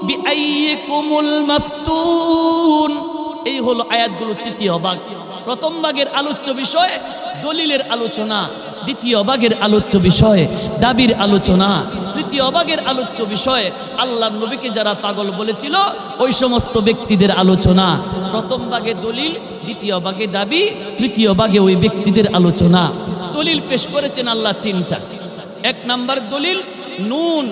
বিআইয়িকুমুল মাফতুন, এই হলো আয়াতগুলোর তৃতীয় ভাগ। প্রথম ভাগের আলোচ্য বিষয় দলিলের আলোচনা, দ্বিতীয় ভাগের আলোচ্য বিষয় দাবির আলোচনা, তৃতীয় ভাগের আলোচ্য বিষয় আল্লাহর নবীকে যারা পাগল বলেছিল ওই সমস্ত ব্যক্তিদের আলোচনা। প্রথম ভাগে দলিল, দ্বিতীয় ভাগে দাবি, তৃতীয় ভাগে ওই ব্যক্তিদের আলোচনা। দলিল পেশ করেছেন আল্লাহ 3টা। 1 নাম্বার দলিল নুন,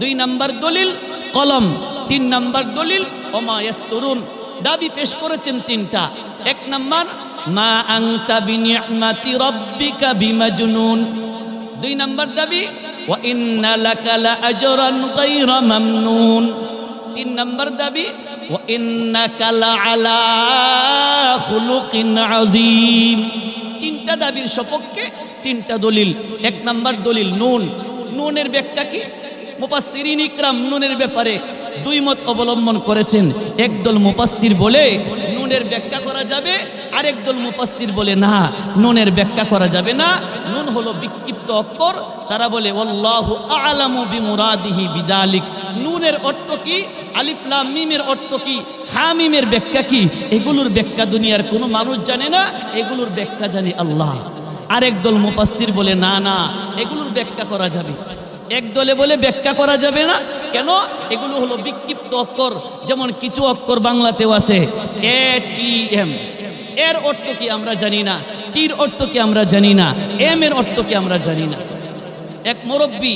2 নাম্বার দলিল কলম, 3 নাম্বার দলিল ওমা ইয়াসতুরুন। দাবি পেশ করেছেন 3টা। 1 নাম্বার, মা আনতা বিনি'মাতি রাব্বিকা বিমাজনুন। 2 নাম্বার দাবি, ওয়া ইন্না লাকা লাআজরান গায়রা মামনুন। 3 নাম্বার দাবি, ওয়া ইন্নাকা লাআলা খুলুকিন আযীম। 3টা দাবির সপক্ষে 3টা দলিল। 1 নাম্বার দলিল নুন। নুনের ব্যাখ্যা কি? মুফাসসিরিন ইকরাম নুনের ব্যাপারে 2 মত অবলম্বন করেছেন। একদল মুফাসসির বলে নুনের ব্যাখ্যা করা যাবে, আরেক দল মুফাসসির বলে না, নুনের ব্যাখ্যা করা যাবে না, নুন হলো বিক্ষিপ্ত অক্ষর। তারা বলে আল্লাহু আ'লামু বিমুরাদিহি বিদালিক। নুনের অর্থ কি, আলিফ লাম মিমের অর্থ কি, হামিমের ব্যাখ্যা কি, এগুলোর ব্যাখ্যা দুনিয়ার কোনো মানুষ জানে না, এগুলোর ব্যাখ্যা জানে আল্লাহ। আরেক দল মুফাসসির বলে না না, এগুলোর ব্যাখ্যা করা যাবে। এক দলে বলে ব্যাখ্যা করা যাবে না, কেন? এগুলো হলো বিক্ষিপ্ত অক্ষর। যেমন কিছু অক্ষর বাংলাতেও আছে ATM, এর অর্থ কি আমরা জানি না, টির অর্থ কি আমরা জানি না, এম এর অর্থ কি আমরা জানি না। এক মুরব্বী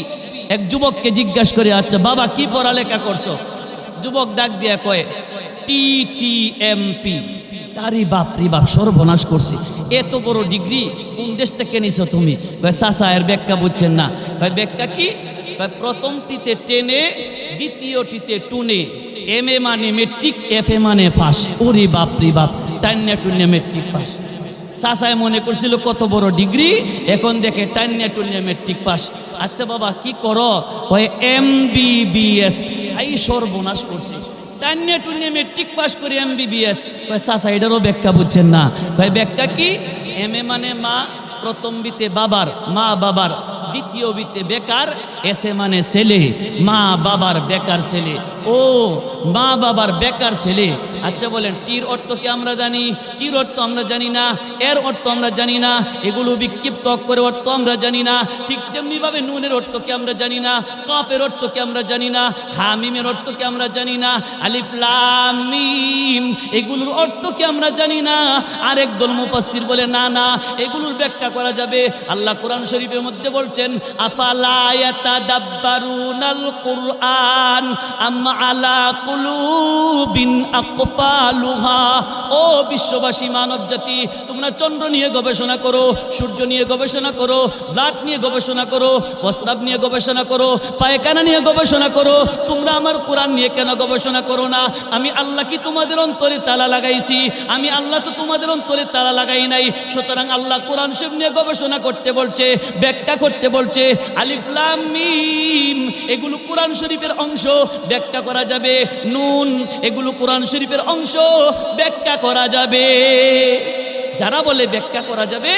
এক যুবককে জিজ্ঞাসা করে, আচ্ছা বাবা কি পড়ালেখা করছো? যুবক ডাক দিয়া কয় TTMP। তারি বাপ রে বাপ, সর্বনাশ করছি, এত বড় ডিগ্রি কোন দেশ থেকে নিছো তুমি? চাচা এর ব্যাখ্যা বুঝছেন না। ব্যাখ্যা কি? প্রথমটিতে 10 দ্বিতীয়টিতে 2 এম এ মানে মেট্রিক, এফ এ মানে পাস। ওরে বাপ রে বাপ, টান্না টুন্না মেট্রিক পাস। চাচায় মনে করছিল কত বড় ডিগ্রি, এখন দেখে টান্না টুন্না মেট্রিক পাস। আচ্ছা বাবা কি করো? MBBS। এই সর্বনাশ করছি, টান্না টুন্না মেট্রিক পাস করে MBBS। চাচা এটারও ব্যাখ্যা বুঝছেন না। ব্যাখ্যা কি? এম এ মানে মা, প্রথম বিতে বাবার, মা বাবার, দ্বিতীয় বিতে বেকার, এসে মানে ছেলে, মা বাবার বেকার ছেলে। ও মা বাবার বেকার ছেলে। আচ্ছা বলেন টির অর্থ কি আমরা জানি? টির অর্থ আমরা জানি না, এর অর্থ আমরা জানি না, এগুলো বিক্ষিপ্ত অক্ষরের অর্থ আমরা জানি না। ঠিক তেমনি ভাবে নুনের অর্থ কি আমরা জানি না, কাফের অর্থ কি আমরা জানি না, হামিমের অর্থ কি আমরা জানি না, আলিফ লাম মিম এগুলোর অর্থ কি আমরা জানি না। আরেক দল মুফাসসির বলে না না, এগুলোর ব্যাখ্যা করা যাবে। আল্লাহ কোরআন শরীফের মধ্যে বলছেন, আফালা ইয়াতাদাব্বারুনাল কুরআন আম আলা কুলুবিন আকফালুহা। ও বিশ্ববাসী মানব জাতি, তোমরা চন্দ্র নিয়ে গবেষণা করো, সূর্য নিয়ে গবেষণা করো, ব্লাড নিয়ে গবেষণা করো, প্রস্রাব নিয়ে গবেষণা করো, পায়খানা নিয়ে গবেষণা করো, তোমরা আমার কোরআন নিয়ে কেন গবেষণা করো না? আমি আল্লাহ কি তোমাদের অন্তরে তালা লাগাইছি? আমি আল্লাহ তো তোমাদের অন্তরে তালা লাগাই নাই। সুতরাং আল্লাহ কোরআন শরীফ নিয়ে গবেষণা করতে বলছে, ব্যাখ্যা করতে বলছে। আলিফ লাম মিম এগুলো কোরআন শরীফের অংশ, ব্যাখ্যা করা যাবে। নুন এগুলো কোরআন শরীফের অংশ, ব্যাখ্যা করা যাবে। যারা বলে ব্যাখ্যা করা যাবে,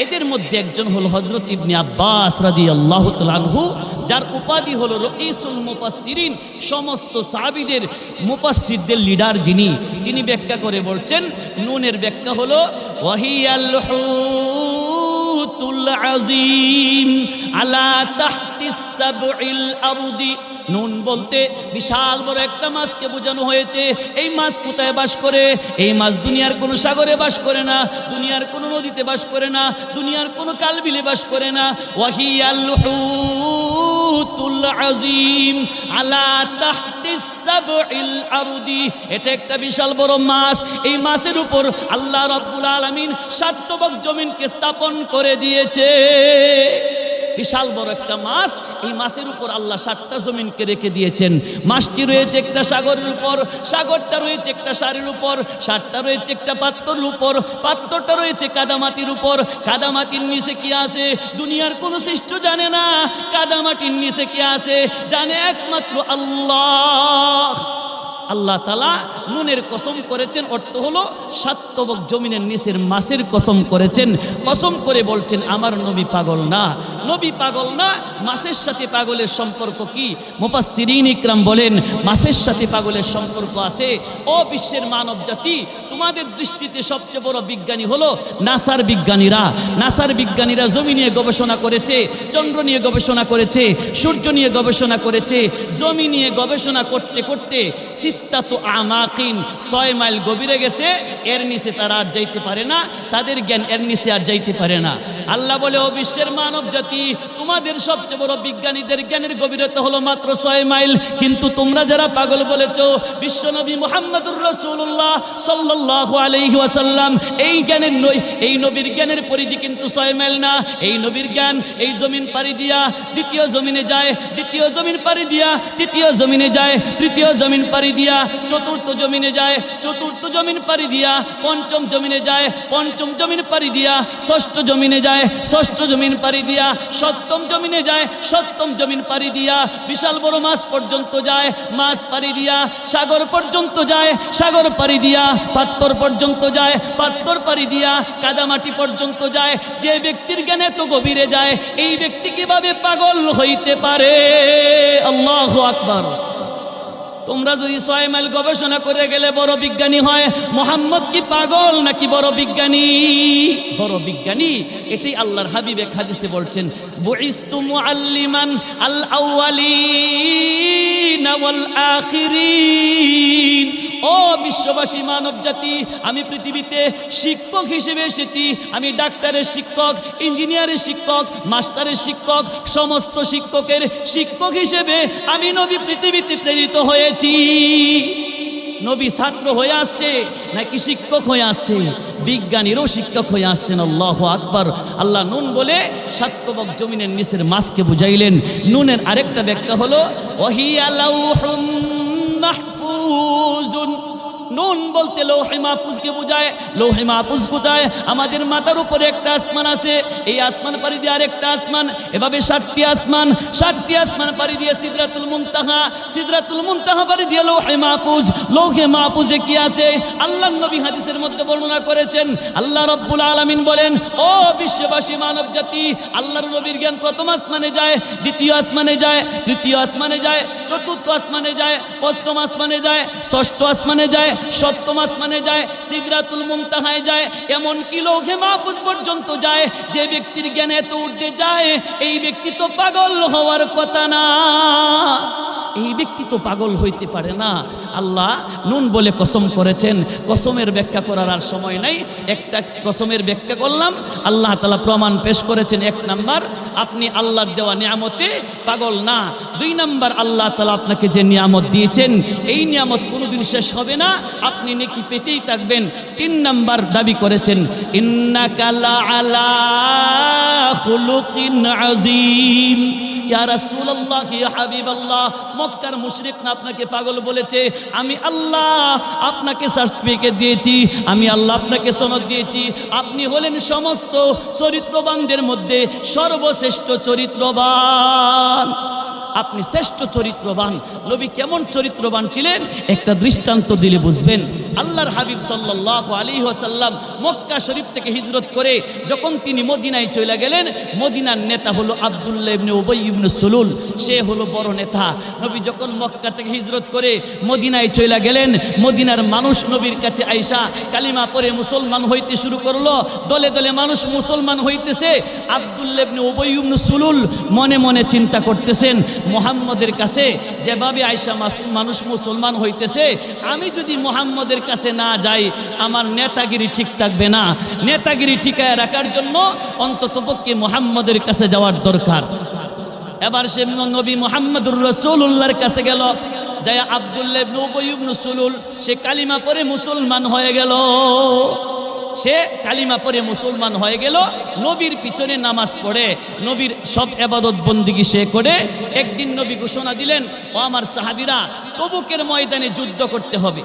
এদের মধ্যে একজন হলো হযরত ইবনে আব্বাস রাদিয়াল্লাহু তাআলা আনহু, যার উপাধি হলো রাইসুল মুফাসসিরিন, সমস্ত সাহাবীদের মুফাসসিরদের লিডার যিনি। তিনি ব্যাখ্যা করে বলছেন, নুনের ব্যাখ্যা হলো ওয়াহিয়াল হুতুল আযীম আলা তাহতিস সাবইল আরদি। নুন বলতে বিশাল বড় একটা মাছকে বোঝানো হয়েছে। এই মাছ কোথায় বাস করে? এই মাছ দুনিয়ার কোনো সাগরে বাস করে না, দুনিয়ার কোনো নদীতে বাস করে না, দুনিয়ার কোনো কালবিলে বাস করে না। ওয়াহিয়াল হুতুল আযীম আলা তাহতিস সাবইল আরদি। এটা একটা বিশাল বড় মাছ। এই মাছের উপর আল্লাহ রাব্বুল আলামিন 7 তবক জমিনকে স্থাপন করে দিয়েছে। বিশাল বড় একটা মাছ, এই মাছের উপর আল্লাহ 7টা জমিনকে রেখে দিয়েছেন। মাছটি রয়েছে একটা সাগরের উপর, সাগরটা রয়েছে একটা সারের উপর, সারটা রয়েছে একটা পাত্রের উপর, পাত্রটা রয়েছে কাদামাটির উপর। কাদামাটির নিচে কি আছে দুনিয়ার কোনো সৃষ্টি জানে না। কাদামাটির নিচে কি আছে জানে একমাত্র আল্লাহ। আল্লাহ তাআলা নুনের কসম করেছেন, অর্থ হলো 7 তবক জমিনের নিচের মাছের কসম করেছেন। কসম করে বলছেন আমার নবী পাগল না। নবী পাগল না, মাছের সাথে পাগলের সম্পর্ক কি? মুফাসসিরিন ইকরাম বলেন মাছের সাথে পাগলের সম্পর্ক আছে। ও বিশ্বের মানব জাতি, তোমাদের দৃষ্টিতে সবচেয়ে বড় বিজ্ঞানী হলো নাসার বিজ্ঞানীরা। নাসার বিজ্ঞানীরা জমি নিয়ে গবেষণা করেছে, চন্দ্র নিয়ে গবেষণা করেছে, সূর্য নিয়ে গবেষণা করেছে। জমি নিয়ে গবেষণা করতে করতে সিত্তাতু আমাকিন 6 মাইল গভীরে গেছে। এর নিচে তারা আর যাইতে পারে না, তাদের জ্ঞান এর নিচে আর যাইতে পারে না। আল্লাহ বলে, ও বিশ্বের মানব জাতি, তোমাদের সবচেয়ে বড় বিজ্ঞানীদের জ্ঞানের গভীরতা হলো মাত্র 6 মাইল। কিন্তু তোমরা যারা পাগল বলেছো, বিশ্বনবী মুহাম্মদুর রাসূলুল্লাহ সাল্লাল্লাহু আলাইহি ওয়াসাল্লাম এই নবীর জ্ঞানের পরিধি কিন্তু 6 মাইল না। এই নবীর জ্ঞান এই জমিন পাড়ি দিয়া দ্বিতীয় জমিনে যায়, দ্বিতীয় জমিন পাড়ি দিয়া তৃতীয় জমিনে যায়, তৃতীয় জমিন পাড়ি দিয়া চতুর্থ জমিনে যায়, চতুর্থ জমিন পাড়ি দিয়া পঞ্চম জমিনে যায়, পঞ্চম জমিন পাড়ি দিয়া ষষ্ঠ জমিনে যায়, ষষ্ঠ জমিন পাড়ি দিয়া সপ্তম জমিনে যায়, সপ্তম জমিন পাড়ি দিয়া বিশাল বড় মাছ পর্যন্ত যায়, মাছ পাড়ি দিয়া সাগর পর্যন্ত যায়, সাগর পাড়ি দিয়া পাত্তর পর্যন্ত যায়, পাত্তর পাড়ি দিয়া কাদামাটি পর্যন্ত যায়। যে ব্যক্তির জ্ঞান এত গভীরে যায়, এই ব্যক্তি কিভাবে পাগল হইতে পারে? আল্লাহু আকবার। তোমরা যদি 6 মাইল গবেষণা করে গেলে বড় বিজ্ঞানী হয়, মোহাম্মদ কি পাগল নাকি বড় বিজ্ঞানী? বড় বিজ্ঞানী। এটাই আল্লাহর হাবিব এক হাদিসে বলছেন, বুইস্তু মুআল্লিমান আল আউয়ালিন ওয়াল আখিরিন। ও বিশ্ববাসী মানব জাতি, আমি পৃথিবীতে শিক্ষক হিসেবে এসেছি। আমি ডাক্তারের শিক্ষক, ইঞ্জিনিয়ারের শিক্ষক, মাস্টারের শিক্ষক, সমস্ত শিক্ষকের শিক্ষক হিসেবে আমি নবী পৃথিবীতে প্রেরিত হয়েছি। নবী ছাত্র হয়ে আসছে নাকি শিক্ষক হয়ে আসছে? বিজ্ঞানীরও শিক্ষক হয়ে আসছেন। আল্লাহু আকবার। আল্লাহ নুন বলে 7 তবক জমিনের নিচের মাছকে বুঝাইলেন। নুনের আরেকটা ব্যাখ্যা হলো ওয়াহিয়া লাউহুম মাহফুজুন। নুন বলতে লৌহে মাহফুজকে বোঝায়। লৌহে মাহফুজ কোথায়? আমাদের মাথার উপরে একটা আসমান আছে, এই আসমান পাড়ি দিয়ে আরেকটা আসমান, এভাবে 7টি আসমান, 7টি আসমান পাড়ি দিয়ে সিদরাতুল মুনতাহা, সিদরাতুল মুনতাহা পাড়ি দিয়ে লৌহে মাহফুজ। লৌহে মাহফুজে কি আছে? আল্লাহর নবী হাদিসের মধ্যে বর্ণনা করেছেন। আল্লাহ রাব্বুল আলামিন বলেন, ও বিশ্ববাসী মানব জাতি, আল্লাহর নবীর জ্ঞান প্রথম আসমানে যায়, দ্বিতীয় আসমানে যায়, তৃতীয় আসমানে যায়, চতুর্থ আসমানে যায়, পঞ্চম আসমানে যায়, ষষ্ঠ আসমানে যায়, সপ্তম আসমানে যায়, সিদরাতুল মুনতাহায় যায়, এমন কি লৌহে মাহফুজ পর্যন্ত যায়। যে ব্যক্তির জ্ঞান এত ঊর্ধ্বে যায়, এই ব্যক্তি তো পাগল হওয়ার কথা না। এই ব্যক্তি তো পাগল হইতে পারে না। আল্লাহ নুন বলে কসম করেছেন। কসমের ব্যাখ্যা করার আর সময় নাই, একটা কসমের ব্যাখ্যা করলাম। আল্লাহ তাআলা প্রমাণ পেশ করেছেন। 1 নাম্বার আপনি আল্লাহর দেওয়া নিয়ামতে পাগল না। 2 নাম্বার, আল্লাহ তাআলা আপনাকে যে নিয়ামত দিয়েছেন এই নিয়ামত কোনোদিন শেষ হবে না, আপনি নেকি পেতেই থাকবেন। 3 নাম্বার দাবি করেছেন, ইন্নাকা লাআলা খুলুকিন আযীম। ইয়া রাসূলুল্লাহ, ইয়া হাবিবাল্লাহ, মক্কার মুশরিকরা আপনাকে পাগল বলেছে, আমি আল্লাহ আপনাকে সার্টিফিকেট দিয়েছি, আমি আল্লাহ আপনাকে সনদ দিয়েছি, আপনি হলেন সমস্ত চরিত্রবানদের মধ্যে সর্বশ্রেষ্ঠ চরিত্রবান, আপনি শ্রেষ্ঠ চরিত্রবান। নবী কেমন চরিত্রবান ছিলেন একটা দৃষ্টান্ত দিলে বুঝবেন। আল্লাহর হাবিব সাল্লাল্লাহু আলাইহি ওয়াসাল্লাম মক্কা শরীফ থেকে হিজরত করে যখন তিনি মদিনায় চলে গেলেন, মদিনার নেতা হলো আব্দুল্লাহ ইবনে উবাই ইবনে সুলুল, সে হলো বড় নেতা। নবী যখন মক্কা থেকে হিজরত করে মদিনায় চলে গেলেন, মদিনার মানুষ নবীর কাছে আইসা কালিমা পড়ে মুসলমান হইতে শুরু করলো, দলে দলে মানুষ মুসলমান হইতেছে। আব্দুল্লাহ ইবনে উবাই ইবনে সুলুল মনে মনে চিন্তা করতেছেন, মুহাম্মদের কাছে যেভাবে আয়েশা মানুষ মুসলমান হইতেছে, আমি যদি মুহাম্মদের কাছে না যাই আমার নেতাগিরি ঠিক থাকবে না, নেতাগিরি ঠিকায় রাখার জন্য অন্ততপক্ষে মুহাম্মদের কাছে যাওয়ার দরকার। এবার সে নবী মুহাম্মদুর রাসূলুল্লাহর কাছে গেল, যায় আব্দুল্লাহ ইবনে উবাই ইবনে সুলুল সে কালিমা পড়ে মুসলমান হয়ে গেল, সে কালিমা পড়ে মুসলমান হয়ে গেল, নবীর পিছনে নামাজ পড়ে নবীর সব ইবাদত বন্দেগী সে করে। একদিন নবী ঘোষণা দিলেন, ও আমার সাহাবীরা, তবুকের ময়দানে যুদ্ধ করতে হবে,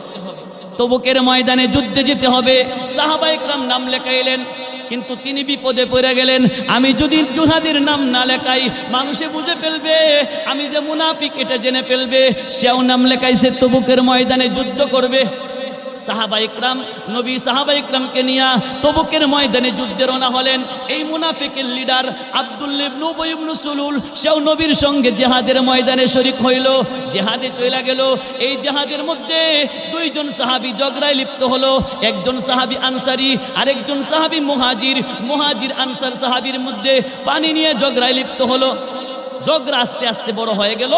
তবুকের ময়দানে যুদ্ধে যেতে হবে। সাহাবায়ে কেরাম নাম লেখাইলেন, কিন্তু তিনি বিপদে পড়ে গেলেন, আমি যদি জিহাদের নাম না লেখাই মানুষে বুঝে ফেলবে আমি যে মুনাফিক, এটা জেনে ফেলবে। সেও নাম লেখাইছে, তবুকের ময়দানে যুদ্ধ করবে। সাহাবায়ে কেরাম নবী সাহাবায়ে কেরামকে নিয়ে তবুকের ময়দানে যুদ্ধে রওনা হলেন। এই মুনাফিকের লিডার আব্দুল্লাহ ইবনে উবাই ইবনে সুলুল সেও নবীর সঙ্গে জিহাদের ময়দানে শরীক হইল, জিহাদে চলে গেল। এই জিহাদের মধ্যে 2 জন সাহাবী ঝগড়ায় লিপ্ত হলো, একজন সাহাবী আনসারী আরেকজন সাহাবী মুহাজির। মুহাজির আনসার সাহাবীর মধ্যে পানি নিয়ে ঝগড়ায় লিপ্ত হলো, ঝগড়া আস্তে আস্তে বড় হয়ে গেল।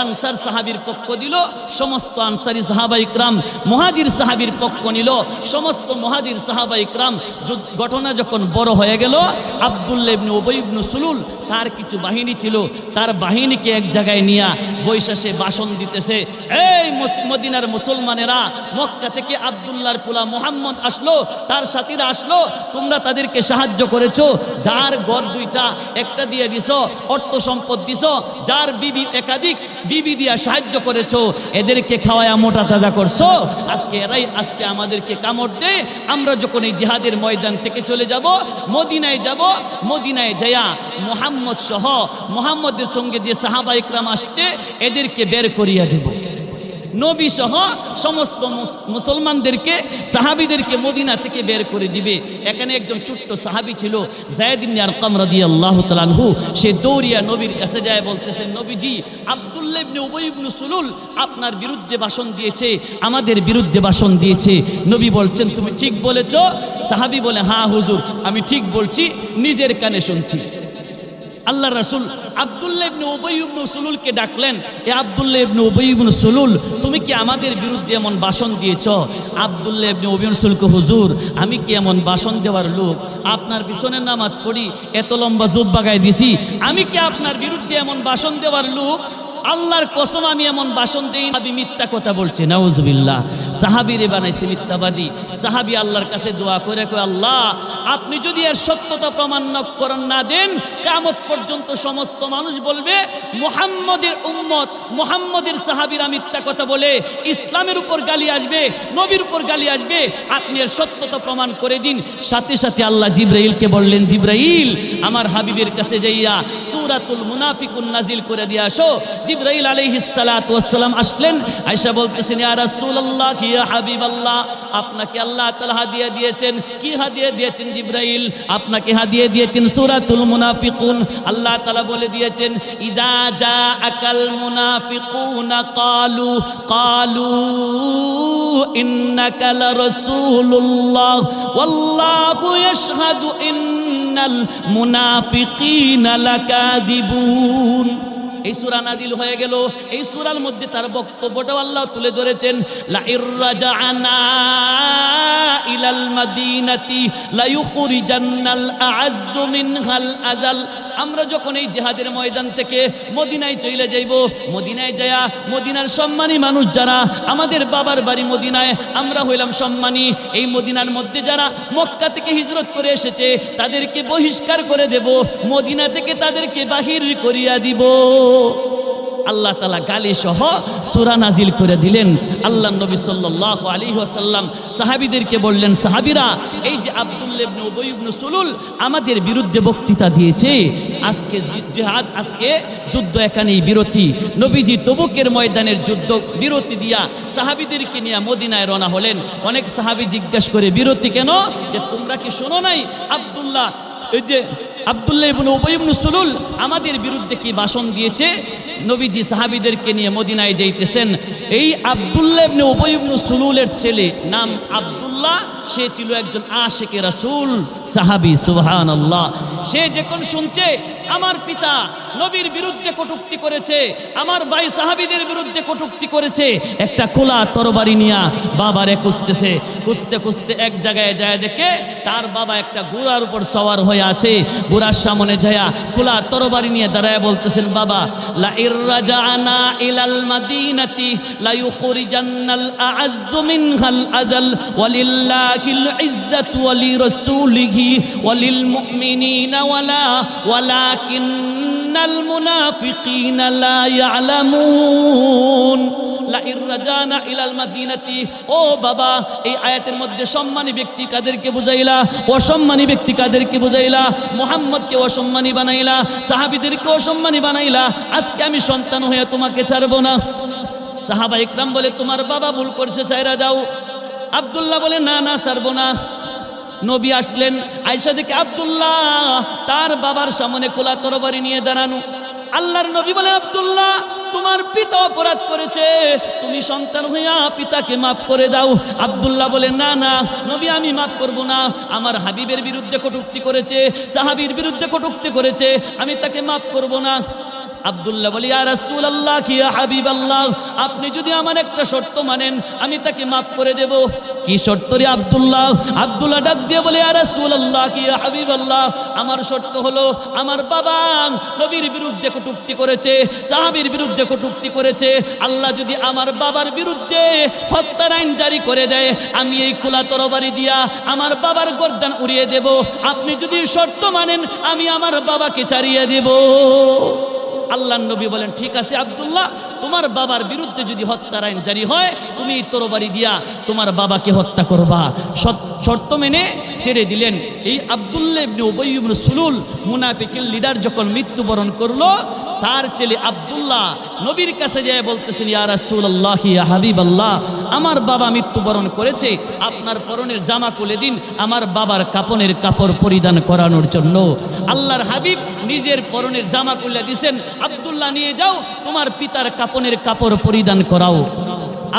আনসার সাহাবীর পক্ষ দিল সমস্ত আনসারী সাহাবায়ে কেরাম, মুহাজির সাহাবীর পক্ষ নিল সমস্ত মুহাজির সাহাবায়ে কেরাম। ঘটনা যখন বড় হয়ে গেল, আব্দুল্লাহ ইবনে উবাই ইবনে সুলুল তার কিছু বাহিনী ছিল, তার বাহিনীকে এক জায়গায় নিয়ে বৈশাসে ভাষণ দিতেছে, এই মদিনার মুসলমানেরা, মক্কা থেকে আব্দুল্লাহর পোলা মুহাম্মদ আসলো, তার সাথীরা আসলো, তোমরা তাদেরকে সাহায্য করেছো, যার ঘর 2টা একটা দিয়ে দিছো, অর্থ সম্পদ দিছো, যার বিবি একাধিক বিবি দিয়া সাহায্য করেছো, এদেরকে খাওয়ায়া মোটা তাজা করছো, আজকে এরাই আজকে আমাদেরকে কামড় দেয়। আমরা যখন এই জিহাদের ময়দান থেকে চলে যাব, মদিনায় যাব, মদিনায় যায়া মুহাম্মদ সহ মুহাম্মদের সঙ্গে যে সাহাবায়ে কেরাম আসছে এদেরকে বের করিয়া দেব। নবী সহ সমস্ত মুসলমানদেরকে সাহাবীদেরকে মদিনা থেকে বের করে দিবে। এখানে একজন ছোট্ট সাহাবী ছিল যায়েদ ইবনে আরকাম রাদিয়াল্লাহু তাআলা আনহু, সে দৌড়িয়া নবীর কাছে যায়, বলতেছেন, নবীজি আব্দুল্লাহ ইবনে উবাই ইবনে সুলুল আপনার বিরুদ্ধে ভাষণ দিয়েছে, আমাদের বিরুদ্ধে ভাষণ দিয়েছে। নবী বলছেন, তুমি ঠিক বলেছো? সাহাবী বলে, হ্যাঁ হুজুর, আমি ঠিক বলছি, নিজের কানে শুনছি। আল্লাহ রাসূল আব্দুল্লাহ ইবনে উবাই ইবনে সুলুলকে ডাকলেন, এ আব্দুল্লাহ ইবনে উবাই ইবনে সুলুল, তুমি কি আমাদের বিরুদ্ধে এমন ভাষণ দিয়েছ? আব্দুল্লাহ ইবনে উবাই ইবনে সুলুল, হুজুর আমি কি এমন ভাষণ দেওয়ার লোক? আপনার পিছনে নামাজ পড়ি, এত লম্বা জুব্বা গায়ে দিছি, আমি কি আপনার বিরুদ্ধে এমন ভাষণ দেওয়ার লোক? আল্লাহর কসম আমি এমন ভাষণ দেই, আমি মিথ্যা কথা বলছি, নাউজুবিল্লাহ। সাহাবীরে বানাইছে মিথ্যাবাদী। সাহাবী আল্লাহর কাছে দোয়া করে কয়, আল্লাহ আপনি যদি এর সত্যতা প্রমাণ না দেন, কিয়ামত পর্যন্ত সমস্ত মানুষ বলবে মুহাম্মদের উম্মত, মুহাম্মদের সাহাবীরা মিথ্যা কথা বলে, ইসলামের উপর গালি আসবে, নবীর উপর গালি আসবে, আপনি এর সত্যতা প্রমাণ করে দিন। সাথে সাথে আল্লাহ জিবরাইলকে বললেন, জিবরাইল আমার হাবিবের কাছে যাইয়া সূরাতুল মুনাফিকুন নাজিল করে দিয়ে আসো। জিবরাইল আলাইহিস সালাতু ওয়াস সালাম আসলেন, আয়েশা বলতেছেন, ইয়া রাসূলুল্লাহ, ইয়া হাবিবাল্লাহ, আপনাকে আল্লাহ তাআলা হাদিয়া দিয়েছেন। কি হাদিয়া দিয়েছেন জিবরাইল? আপনাকে হাদিয়া দিয়েছেন সূরাতুল মুনাফিকুন। আল্লাহ তাআলা বলে দিয়েছেন, ইদা জাআকাল মুনাফিকুনা ক্বালু ইন্নাকা লারাসূলুল্লাহ ওয়াল্লাহু ইয়াশহাদু ইন্নাল মুনাফিকিনা লাকাযিবুন। এই সূরা নাজিল হয়ে গেল। এই সূরার মধ্যে তার বক্তব্যটাও আল্লাহ তুলে ধরেছেন, লা ইরজাআনা ইলাল মাদিনাতি লা ইউখরিজান্নাল আ'আজ্জু মিনহাল আযাল। আমরা যখন এই জিহাদের ময়দান থেকে মদিনায় চলে যাইব, মদিনায় যায়া মদিনার সম্মানী মানুষ যারা, আমাদের বাবার বাড়ি মদিনায়, আমরা হইলাম সম্মানী। এই মদিনার মধ্যে যারা মক্কা থেকে হিজরত করে এসেছে তাদেরকে বহিষ্কার করে দেব, মদিনা থেকে তাদেরকে বাহির করিয়া দিব। আল্লাহ তাআলা গালি সহ সূরা নাজিল করে দিলেন। আল্লাহ নবী সাল্লাল্লাহু আলাইহি ওয়াসাল্লাম সাহাবীদেরকে বললেন, সাহাবীরা, এই যে আব্দুল্লাহ ইবনে উবাই ইবনে সুলুল আমাদের বিরুদ্ধে বক্তৃতা দিয়েছে, আজকে জিহাদ, আজকে যুদ্ধ এখানেই বিরতি। নবীজি তবুকের ময়দানের যুদ্ধ বিরতি দিয়া সাহাবীদেরকে নিয়ে মদিনায় রওনা হলেন। অনেক সাহাবী জিজ্ঞাসা করে, বিরতি কেন? যে তোমরা কি শোনো নাই আব্দুল্লাহ, এই যে আব্দুল্লাহ ইবনে উবাই ইবনে সুলুল আমাদের বিরুদ্ধে কি ভাষণ দিয়েছে? নবীজি সাহাবীদেরকে নিয়ে মদিনায় যাইতেছেন। এই আব্দুল্লাহ ইবনে উবাই ইবনে সুলুলের ছেলে নাম আব্দুল্লাহ, সে ছিল একজন আশিকে রাসূল সাহাবী। সুবহানাল্লাহ। সে যখন শুনছে আমার পিতা নবীর বিরুদ্ধে কটূক্তি করেছে, আমার ভাই সাহাবীদের বিরুদ্ধে কটূক্তি করেছে, একটা খোলা তরবারি নিয়ে বাবারে খুঁজতেছে। খুঁজতে খুঁজতে এক জায়গায় যায় দেখে তার বাবা একটা ঘোড়ার উপর সওয়ার হয়ে আছে। ঘোড়ার সামনে যায়া খোলা তরবারি নিয়ে দাঁড়ায় বলতেছেন, বাবা, লা ইরজানা ইলাল মাদিনাতি লা ইউখরিজান্নাল আ'আজ্জু মিনহাল আযাল ওয়ালিল্লাহিল ইজ্জাতু ওয়ালি রাসূলিহি ওয়ালিল মুমিনিনা ওয়ালাকিন্নাল মুনাফিকিনা লা ইয়ালামুন। লা ইরজানা ইলাল মাদিনাতি, ও বাবা, এই আয়াতের মধ্যে সম্মানী ব্যক্তি কাদেরকে বুঝাইলা, অসম্মানী ব্যক্তি কাদেরকে বুঝাইলা? মুহাম্মদকে অসম্মানী বানাইলা, সাহাবীদেরকে অসম্মানী বানাইলা। আজকে আমি সন্তান হয়ে তোমাকে ছাড়বো না। সাহাবা ইকরাম বলে, তোমার বাবা ভুল করছে, ছাইরা দাও। আব্দুল্লাহ বলে, না না, ছাড়বো না। নবী আসলেন, আয়েশা দেখে আব্দুল্লাহ তার বাবার সামনে খোলা তরবারি নিয়ে দাঁড়ানো। আল্লাহর নবী বলে, আব্দুল্লাহ, তোমার পিতা অপরাধ করেছে, তুমি সন্তান হইয়া পিতাকে মাফ করে দাও। আব্দুল্লাহ বলে, না না নবী, আমি মাফ করব না। আমার হাবিবের বিরুদ্ধে কটূক্তি করেছে, সাহাবীর বিরুদ্ধে কটূক্তি করেছে, আমি তাকে মাফ করব না। আব্দুল্লাহ বলে, ইয়া রাসূলুল্লাহ, কি ইয়া হাবিবাল্লাহ, আপনি যদি আমার একটা শর্ত মানেন আমি তাকে মাফ করে দেব। কি শর্ত রে আব্দুল্লাহ? আব্দুল্লাহ ডাক দিয়ে বলে, ইয়া রাসূলুল্লাহ, কি ইয়া হাবিবাল্লাহ, আমার শর্ত হলো আমার বাবা নবীর বিরুদ্ধে কটূক্তি করেছে, সাহাবীর বিরুদ্ধে কটূক্তি করেছে। আল্লাহ যদি আমার বাবার বিরুদ্ধে হত্যার আইন জারি করে দেয়, আমি এই খোলা তরবারি দিয়া আমার বাবার গর্দান উড়িয়ে দেব। আপনি যদি শর্ত মানেন আমি আমার বাবাকে ছাড়িয়ে দেব। আল্লাহর নবী বলেন, ঠিক আছে আব্দুল্লাহ, তোমার বাবার বিরুদ্ধে যদি হত্যার আইন জারি হয়, তুমি তরবারি দিয়া তোমার বাবাকে হত্যা করবা। শর্ত মেনে ছেড়ে দিলেন। এই আব্দুল্লাহ ইবনে উবাই ইবনে সুলুল মুনাফিকের লিডার যখন মৃত্যুবরণ করলো, তার ছেলে আব্দুল্লাহ নবীর কাছে যায় বলতেছেন, ইয়া রাসূলুল্লাহ, ইয়া হাবিবাল্লাহ, আমার বাবা মৃত্যুবরণ করেছে, আপনার পরনের জামা খুলে দিন আমার বাবার কাপনের কাপড় পরিধান করানোর জন্য। আল্লাহর হাবিব নিজের পরনের জামা খুলে দিয়েছেন, আব্দুল্লাহ নিয়ে যাও, তোমার পিতার কাপনের কাপড় পরিধান করাও।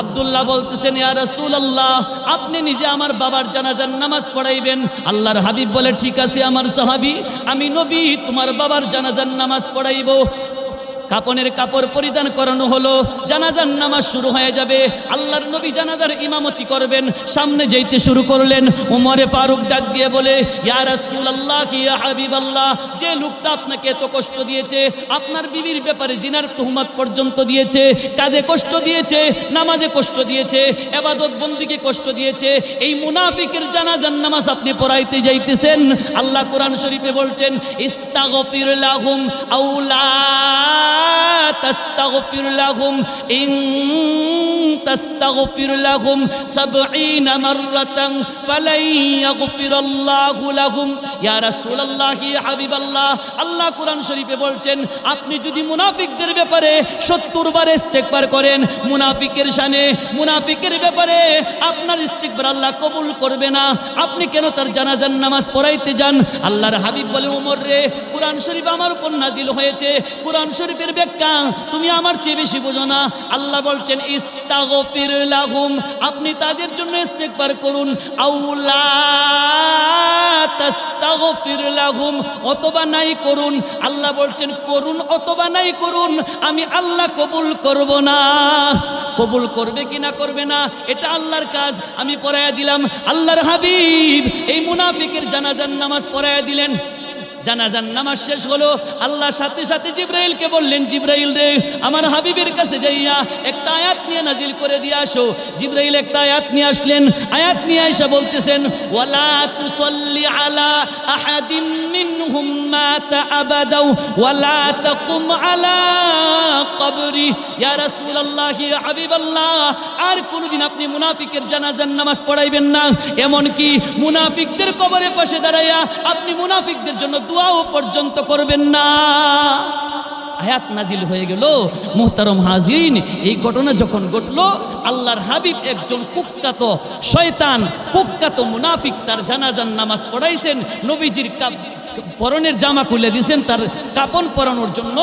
আব্দুল্লাহ বলতেছেন, ইয়া রাসূলুল্লাহ, আপনি নিজে আমার বাবার জানাজার নামাজ পড়াইবেন। আল্লাহর হাবিব বলে, ঠিক আছে আমার সাহাবী, আমি নবী তোমার বাবার জানাজার নামাজ পড়াইব। কাপনের কাপড় পরিধান করানো হলো, জানাজার নামাজ শুরু হয়ে যাবে। আল্লাহর নবী জানাজার ইমামতি করবেন, সামনে যেতে শুরু করলেন। ওমরে ফারুক ডাক দিয়ে বলে, ইয়া রাসূলুল্লাহ, ইয়া হাবিবাল্লাহ, যে লোকটা আপনাকে এত কষ্ট দিয়েছে, আপনার বিবির ব্যাপারে জিনার তুহমত পর্যন্ত দিয়েছে, কাজে কষ্ট দিয়েছে, নামাজে কষ্ট দিয়েছে, ইবাদত বন্দেগী কষ্ট দিয়েছে, এই মুনাফিকের জানাজার নামাজ আপনি পড়াইতে যাইতেছেন। আল্লাহ কোরআন শরীফে বলছেন, ইস্তাগফির লাহুম আউলা তাস্তাগফির লাহুম ইন তাস্তাগফির লাহুম 70 মাররাতান ফালাই ইয়াগফিরাল্লাহু লাহুম। ইয়া রাসূলুল্লাহ, ইয়া হাবিবাল্লাহ, আল্লাহ কোরআন শরীফে বলছেন, আপনি যদি মুনাফিকদের ব্যাপারে 70 বার ইস্তিগফার করেন, মুনাফিকের শানে, মুনাফিকের ব্যাপারে আপনার ইস্তিগফার আল্লাহ কবুল করবে না। আপনি কেন তার জানাজার নামাজ পড়াইতে যান? আল্লাহর হাবিব বলে, ওমর রে, কোরআন শরীফ আমার উপর নাজিল হয়েছে, কোরআন শরীফের ব্যাখ্যা তুমি আমার চেয়ে বেশি বোঝো না। আল্লাহ বলছেন, ইস্তাগফির লাহুম, আপনি তাদের জন্য ইস্তিগফার করুন, আউলা তাস্তাগফির লাহুম, অথবা নাই করুন। আল্লাহ বলছেন, করুন অথবা নাই করুন, আমি আল্লাহ কবুল করব না। কবুল করবে কি না করবে না এটা আল্লাহর কাজ, আমি পড়াইয়া দিলাম। আল্লাহর হাবিব এই মুনাফিকের জানাজার নামাজ পড়াইয়া দিলেন। জানাজার নামাজ শেষ হলো। আল্লাহ সাথে সাথে জিবরাইলকে বললেন, জিবরাইল রে, আমার হাবিবের কাছে যাইয়া একটা আয়াত নিয়ে নাজিল করে দিয়ে আসো। জিবরাইল একটা আয়াত নিয়ে আসলেন। আয়াত নিয়ে আয়েশা বলতেছেন, ওয়ালা তুসাল্লি আলা আহাদিম মিনহুম মাতা আবাদাও ওয়ালা তাকুম আলা কবরি। ইয়া রাসূলুল্লাহ, ইয়া হাবিবাল্লাহ, আর কোনদিন আপনি মুনাফিকের জানাজার নামাজ পড়াইবেন না, এমনকি মুনাফিকদের কবরের পাশে দাঁড়াইয়া আপনি মুনাফিকদের জন্য দোয়াও পর্যন্ত করবেন না। আয়াত নাজিল হয়ে গেল। মুহতারম হাজিরিন, এই ঘটনা যখন ঘটলো, আল্লাহর হাবিব একজন কুখ্যাত শয়তান, কুখ্যাত মুনাফিক তার জানাজার নামাজ পড়াইছেন। নবীজির পরনের জামা খুলে দিয়েছেন তার কাপন পরানোর জন্য।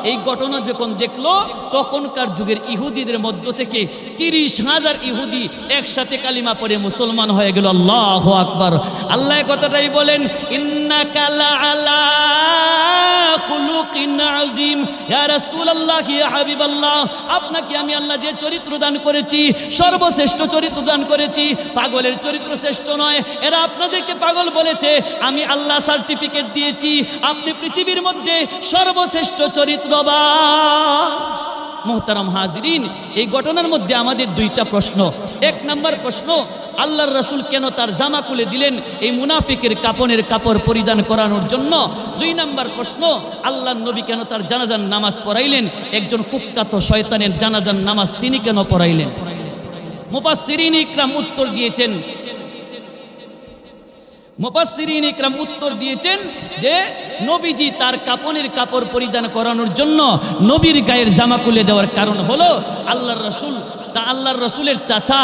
এই ঘটনা যখন দেখলো, তখনকার যুগের ইহুদিদের মধ্য থেকে 30,000 ইহুদি একসাথে কালিমা পড়ে মুসলমান হয়ে গেল। আল্লাহু আকবার। আল্লাহ কথাটাই বলেন, ইন্নাকা লাআলা খুলুকিন আযীম। ইয়া রাসূলুল্লাহ, ইয়া হাবিবাল্লাহ, আপনাকে আমি আল্লাহ যে চরিত্র দান করেছি, সর্বশ্রেষ্ঠ চরিত্র দান করেছি। পাগলের চরিত্র শ্রেষ্ঠ নয়, এরা আপনাদেরকে পাগল বলেছে, আমি আল্লাহ সার্টিফিকেট দিয়েছি আপনি পৃথিবীর মধ্যে সর্বশ্রেষ্ঠ চরিত্রবান। মুহতারাম হাজিরিন, এই ঘটনার মধ্যে আমাদের দুইটা প্রশ্ন। এক নাম্বার প্রশ্ন, আল্লাহর রাসূল কেন তার জামা খুলে দিলেন এই মুনাফিকের কাপনের কাপড় পরিধান করানোর জন্য? 2 নাম্বার প্রশ্ন, আল্লাহর নবী কেন তার জানাজার নামাজ পড়াইলেন? একজন কুখ্যাত শয়তানের জানাজার নামাজ তিনি কেন পড়াইলেন? মুফাসসিরিন ইকরাম উত্তর দিয়েছেন, মুফাসসিরিন ইকরাম উত্তর দিয়েছেন যে নবীজি তার কাপনের কাপড় পরিধান করানোর জন্য নবীর গায়ের জামা খুলে দেওয়ার কারণ হলো আল্লাহর রসুলের চাচা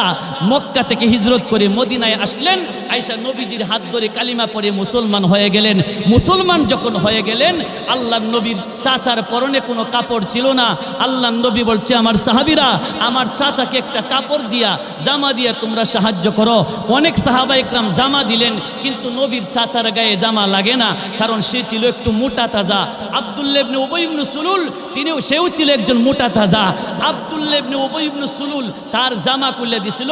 মক্কা থেকে হিজরত করে মদিনায় আসলেন। আয়েশা নবীজির হাত ধরে কালিমা পড়ে মুসলমান হয়ে গেলেন। মুসলমান যখন হয়ে গেলেন, আল্লাহর নবীর চাচার পরনে কোনো কাপড় ছিল না। আল্লাহর নবী বলছে, আমার সাহাবীরা, আমার চাচাকে একটা কাপড় দিয়া, জামা দিয়া তোমরা সাহায্য করো। অনেক সাহাবা ইকরাম জামা দিলেন, কিন্তু নবীর চাচার গায়ে জামা লাগে না, কারণ সে ছিল একটু মোটা তাজা। আব্দুল্লাহ ইবনে উবাই ইবনে সুলুল, সেও ছিল একজন মোটা তাজা। আব্দুল্লাহ ইবনে উবাই ইবনে সুলুল তার জামা খুলে দিছিল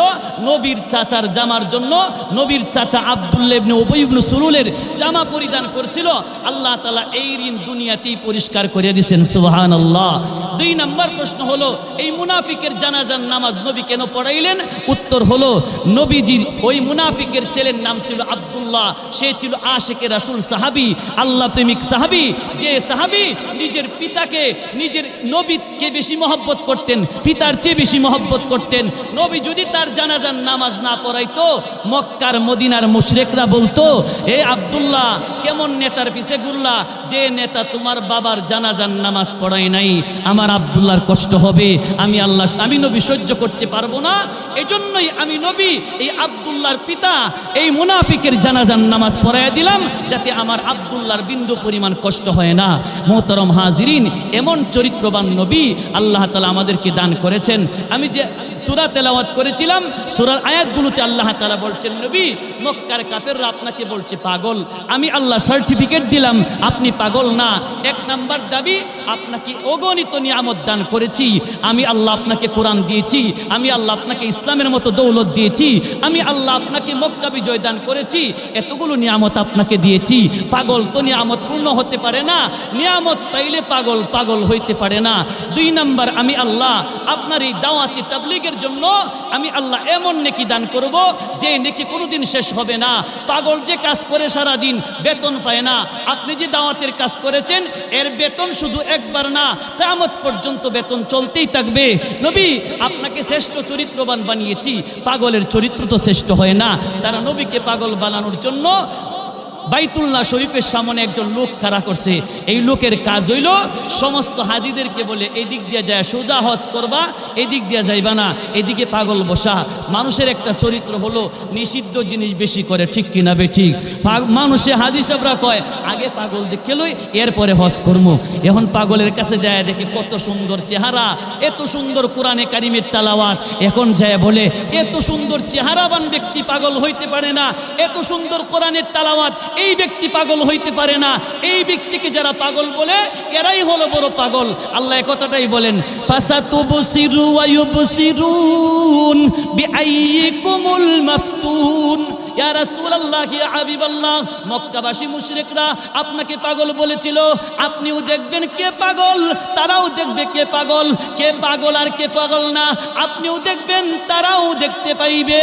নবীর চাচার জামার জন্য। নবীর চাচা আব্দুল্লাহ ইবনে উবাই ইবনে সুলুলের জামা পরিধান করছিল। আল্লাহ তাআলা এই ঋণ দুনিয়াতেই পরিষ্কার করে দিয়েছেন। সুবহানাল্লাহ। 2 নাম্বার প্রশ্ন হলো, এই মুনাফিকের জানাজার নামাজ নবী কেন পড়াইলেন? উত্তর হলো, নবীজির ওই মুনাফিকের ছেলের নাম ছিল আব্দুল্লাহ। সে ছিল আশিকে রাসূল সাহাবী, আল্লাহ প্রেমিক সাহাবী। যে সাহাবী নিজের পিতাকে, নিজের নবীকে বেশি মহব্বত করতেন, পিতার চেয়ে বেশি মহব্বত করতেন। নবী যদি তার জানাজার নামাজ না পড়াইতো, মক্কার মদিনার মুশরিকরা বলতো, এ আব্দুল্লাহ কেমন নেতার পিছে ঘুরলা, যে নেতা তোমার বাবার জানাজার নামাজ পড়ায় নাই, আমার আব্দুল্লাহর কষ্ট হবে, আমি নবী সহ্য করতে পারবো না। এজন্যই আমি নবী এই আব্দুল্লাহর পিতা এই মুনাফিকের জানাজার নামাজ পড়াইয়া দিলাম, যাতে আমার আব্দুল্লাহর বিন্দু পরিমাণ কষ্ট হয় না। মুহতারাম হাজিরিন, এমন চরিত্রবান নবী আল্লাহ তাআলা আমাদেরকে দান করেছেন। আমি যে সূরা তেলাওয়াত করেছিলাম, সূরার আয়াতগুলোতে আল্লাহ তাআলা বলছেন, নবী, মক্কার কাফেররা আপনাকে বলছে পাগল, আমি আল্লাহ সার্টিফিকেট দিলাম আপনি পাগল না। 1 নাম্বার দাবি, আপনাকে অগণিত নিয়ামত দান করেছি। আমি আল্লাহ আপনাকে কোরআন দিয়েছি, আমি আল্লাহ আপনাকে ইসলামের মতো দৌলত দিয়েছি, আমি আল্লাহ আপনাকে মক্কা বিজয় দান করেছি, এতগুলো নিয়ামত আপনাকে দিয়েছি। পাগল তো নিয়ামত পূর্ণ হতে পারে না, নিয়ামত পাইলে পাগল হইতে পারে না। 2 নাম্বার, আমি আল্লাহ আপনার এই দাওয়াতি তাবলীগের জন্য আমি আল্লাহ এমন নেকি দান করব, যে নেকি কোনোদিন শেষ হবে না। পাগল যে কাজ করে সারা দিন বেতন পায় না, আপনি যে দাওয়াতের কাজ করেছেন এর বেতন শুধু একবার না, কিয়ামত পর্যন্ত বেতন চলতেই থাকবে। নবী, আপনাকে শ্রেষ্ঠ চরিত্রবান বানিয়েছি, পাগলের চরিত্র তো শ্রেষ্ঠ হয় না। তারা নবীকে পাগল বানানোর জন্য বাইতুল্লাহ শরীফের সামনে একজন লোক খাড়া করছে। এই লোকের কাজ হইল সমস্ত হাজিদেরকে বলে, এই দিক দিয়ে যায় সোজা হজ করবা, এই দিক দিয়ে যাইবা না, এদিকে পাগল বসা। মানুষের একটা চরিত্র হলো নিষিদ্ধ জিনিস বেশি করে, ঠিক কিনা বে ঠিক? মানুষে হাজি সাহেবরা কয়, আগে পাগল দেখে লই এরপরে হজ করবো। এখন পাগলের কাছে যায় দেখে কত সুন্দর চেহারা, এত সুন্দর কোরআনে কারিমের তালাওয়াত। এখন যায় বলে, এত সুন্দর চেহারাবান ব্যক্তি পাগল হইতে পারে না, এত সুন্দর কোরআনের তালাওয়াত এই ব্যক্তি পাগল হইতে পারে না। এই ব্যক্তিকে যারা পাগল বলে, এরাই হলো বড় পাগল। আল্লাহ কথাটাই বলেন, ফাসাতুবসিরু ওয়া ইউবসিরুন বিআইয়িকুমুল মাফতুন। ইয়া রাসূলুল্লাহ ইয়া হাবিবাল্লাহ, মক্কাবাসী মুশরিকরা আপনাকে পাগল বলেছিল, আপনিও দেখবেন কে পাগল, তারাও দেখবে কে পাগল, কে পাগল আর কে পাগল না আপনিও দেখবেন, তারাও দেখতে পাইবে।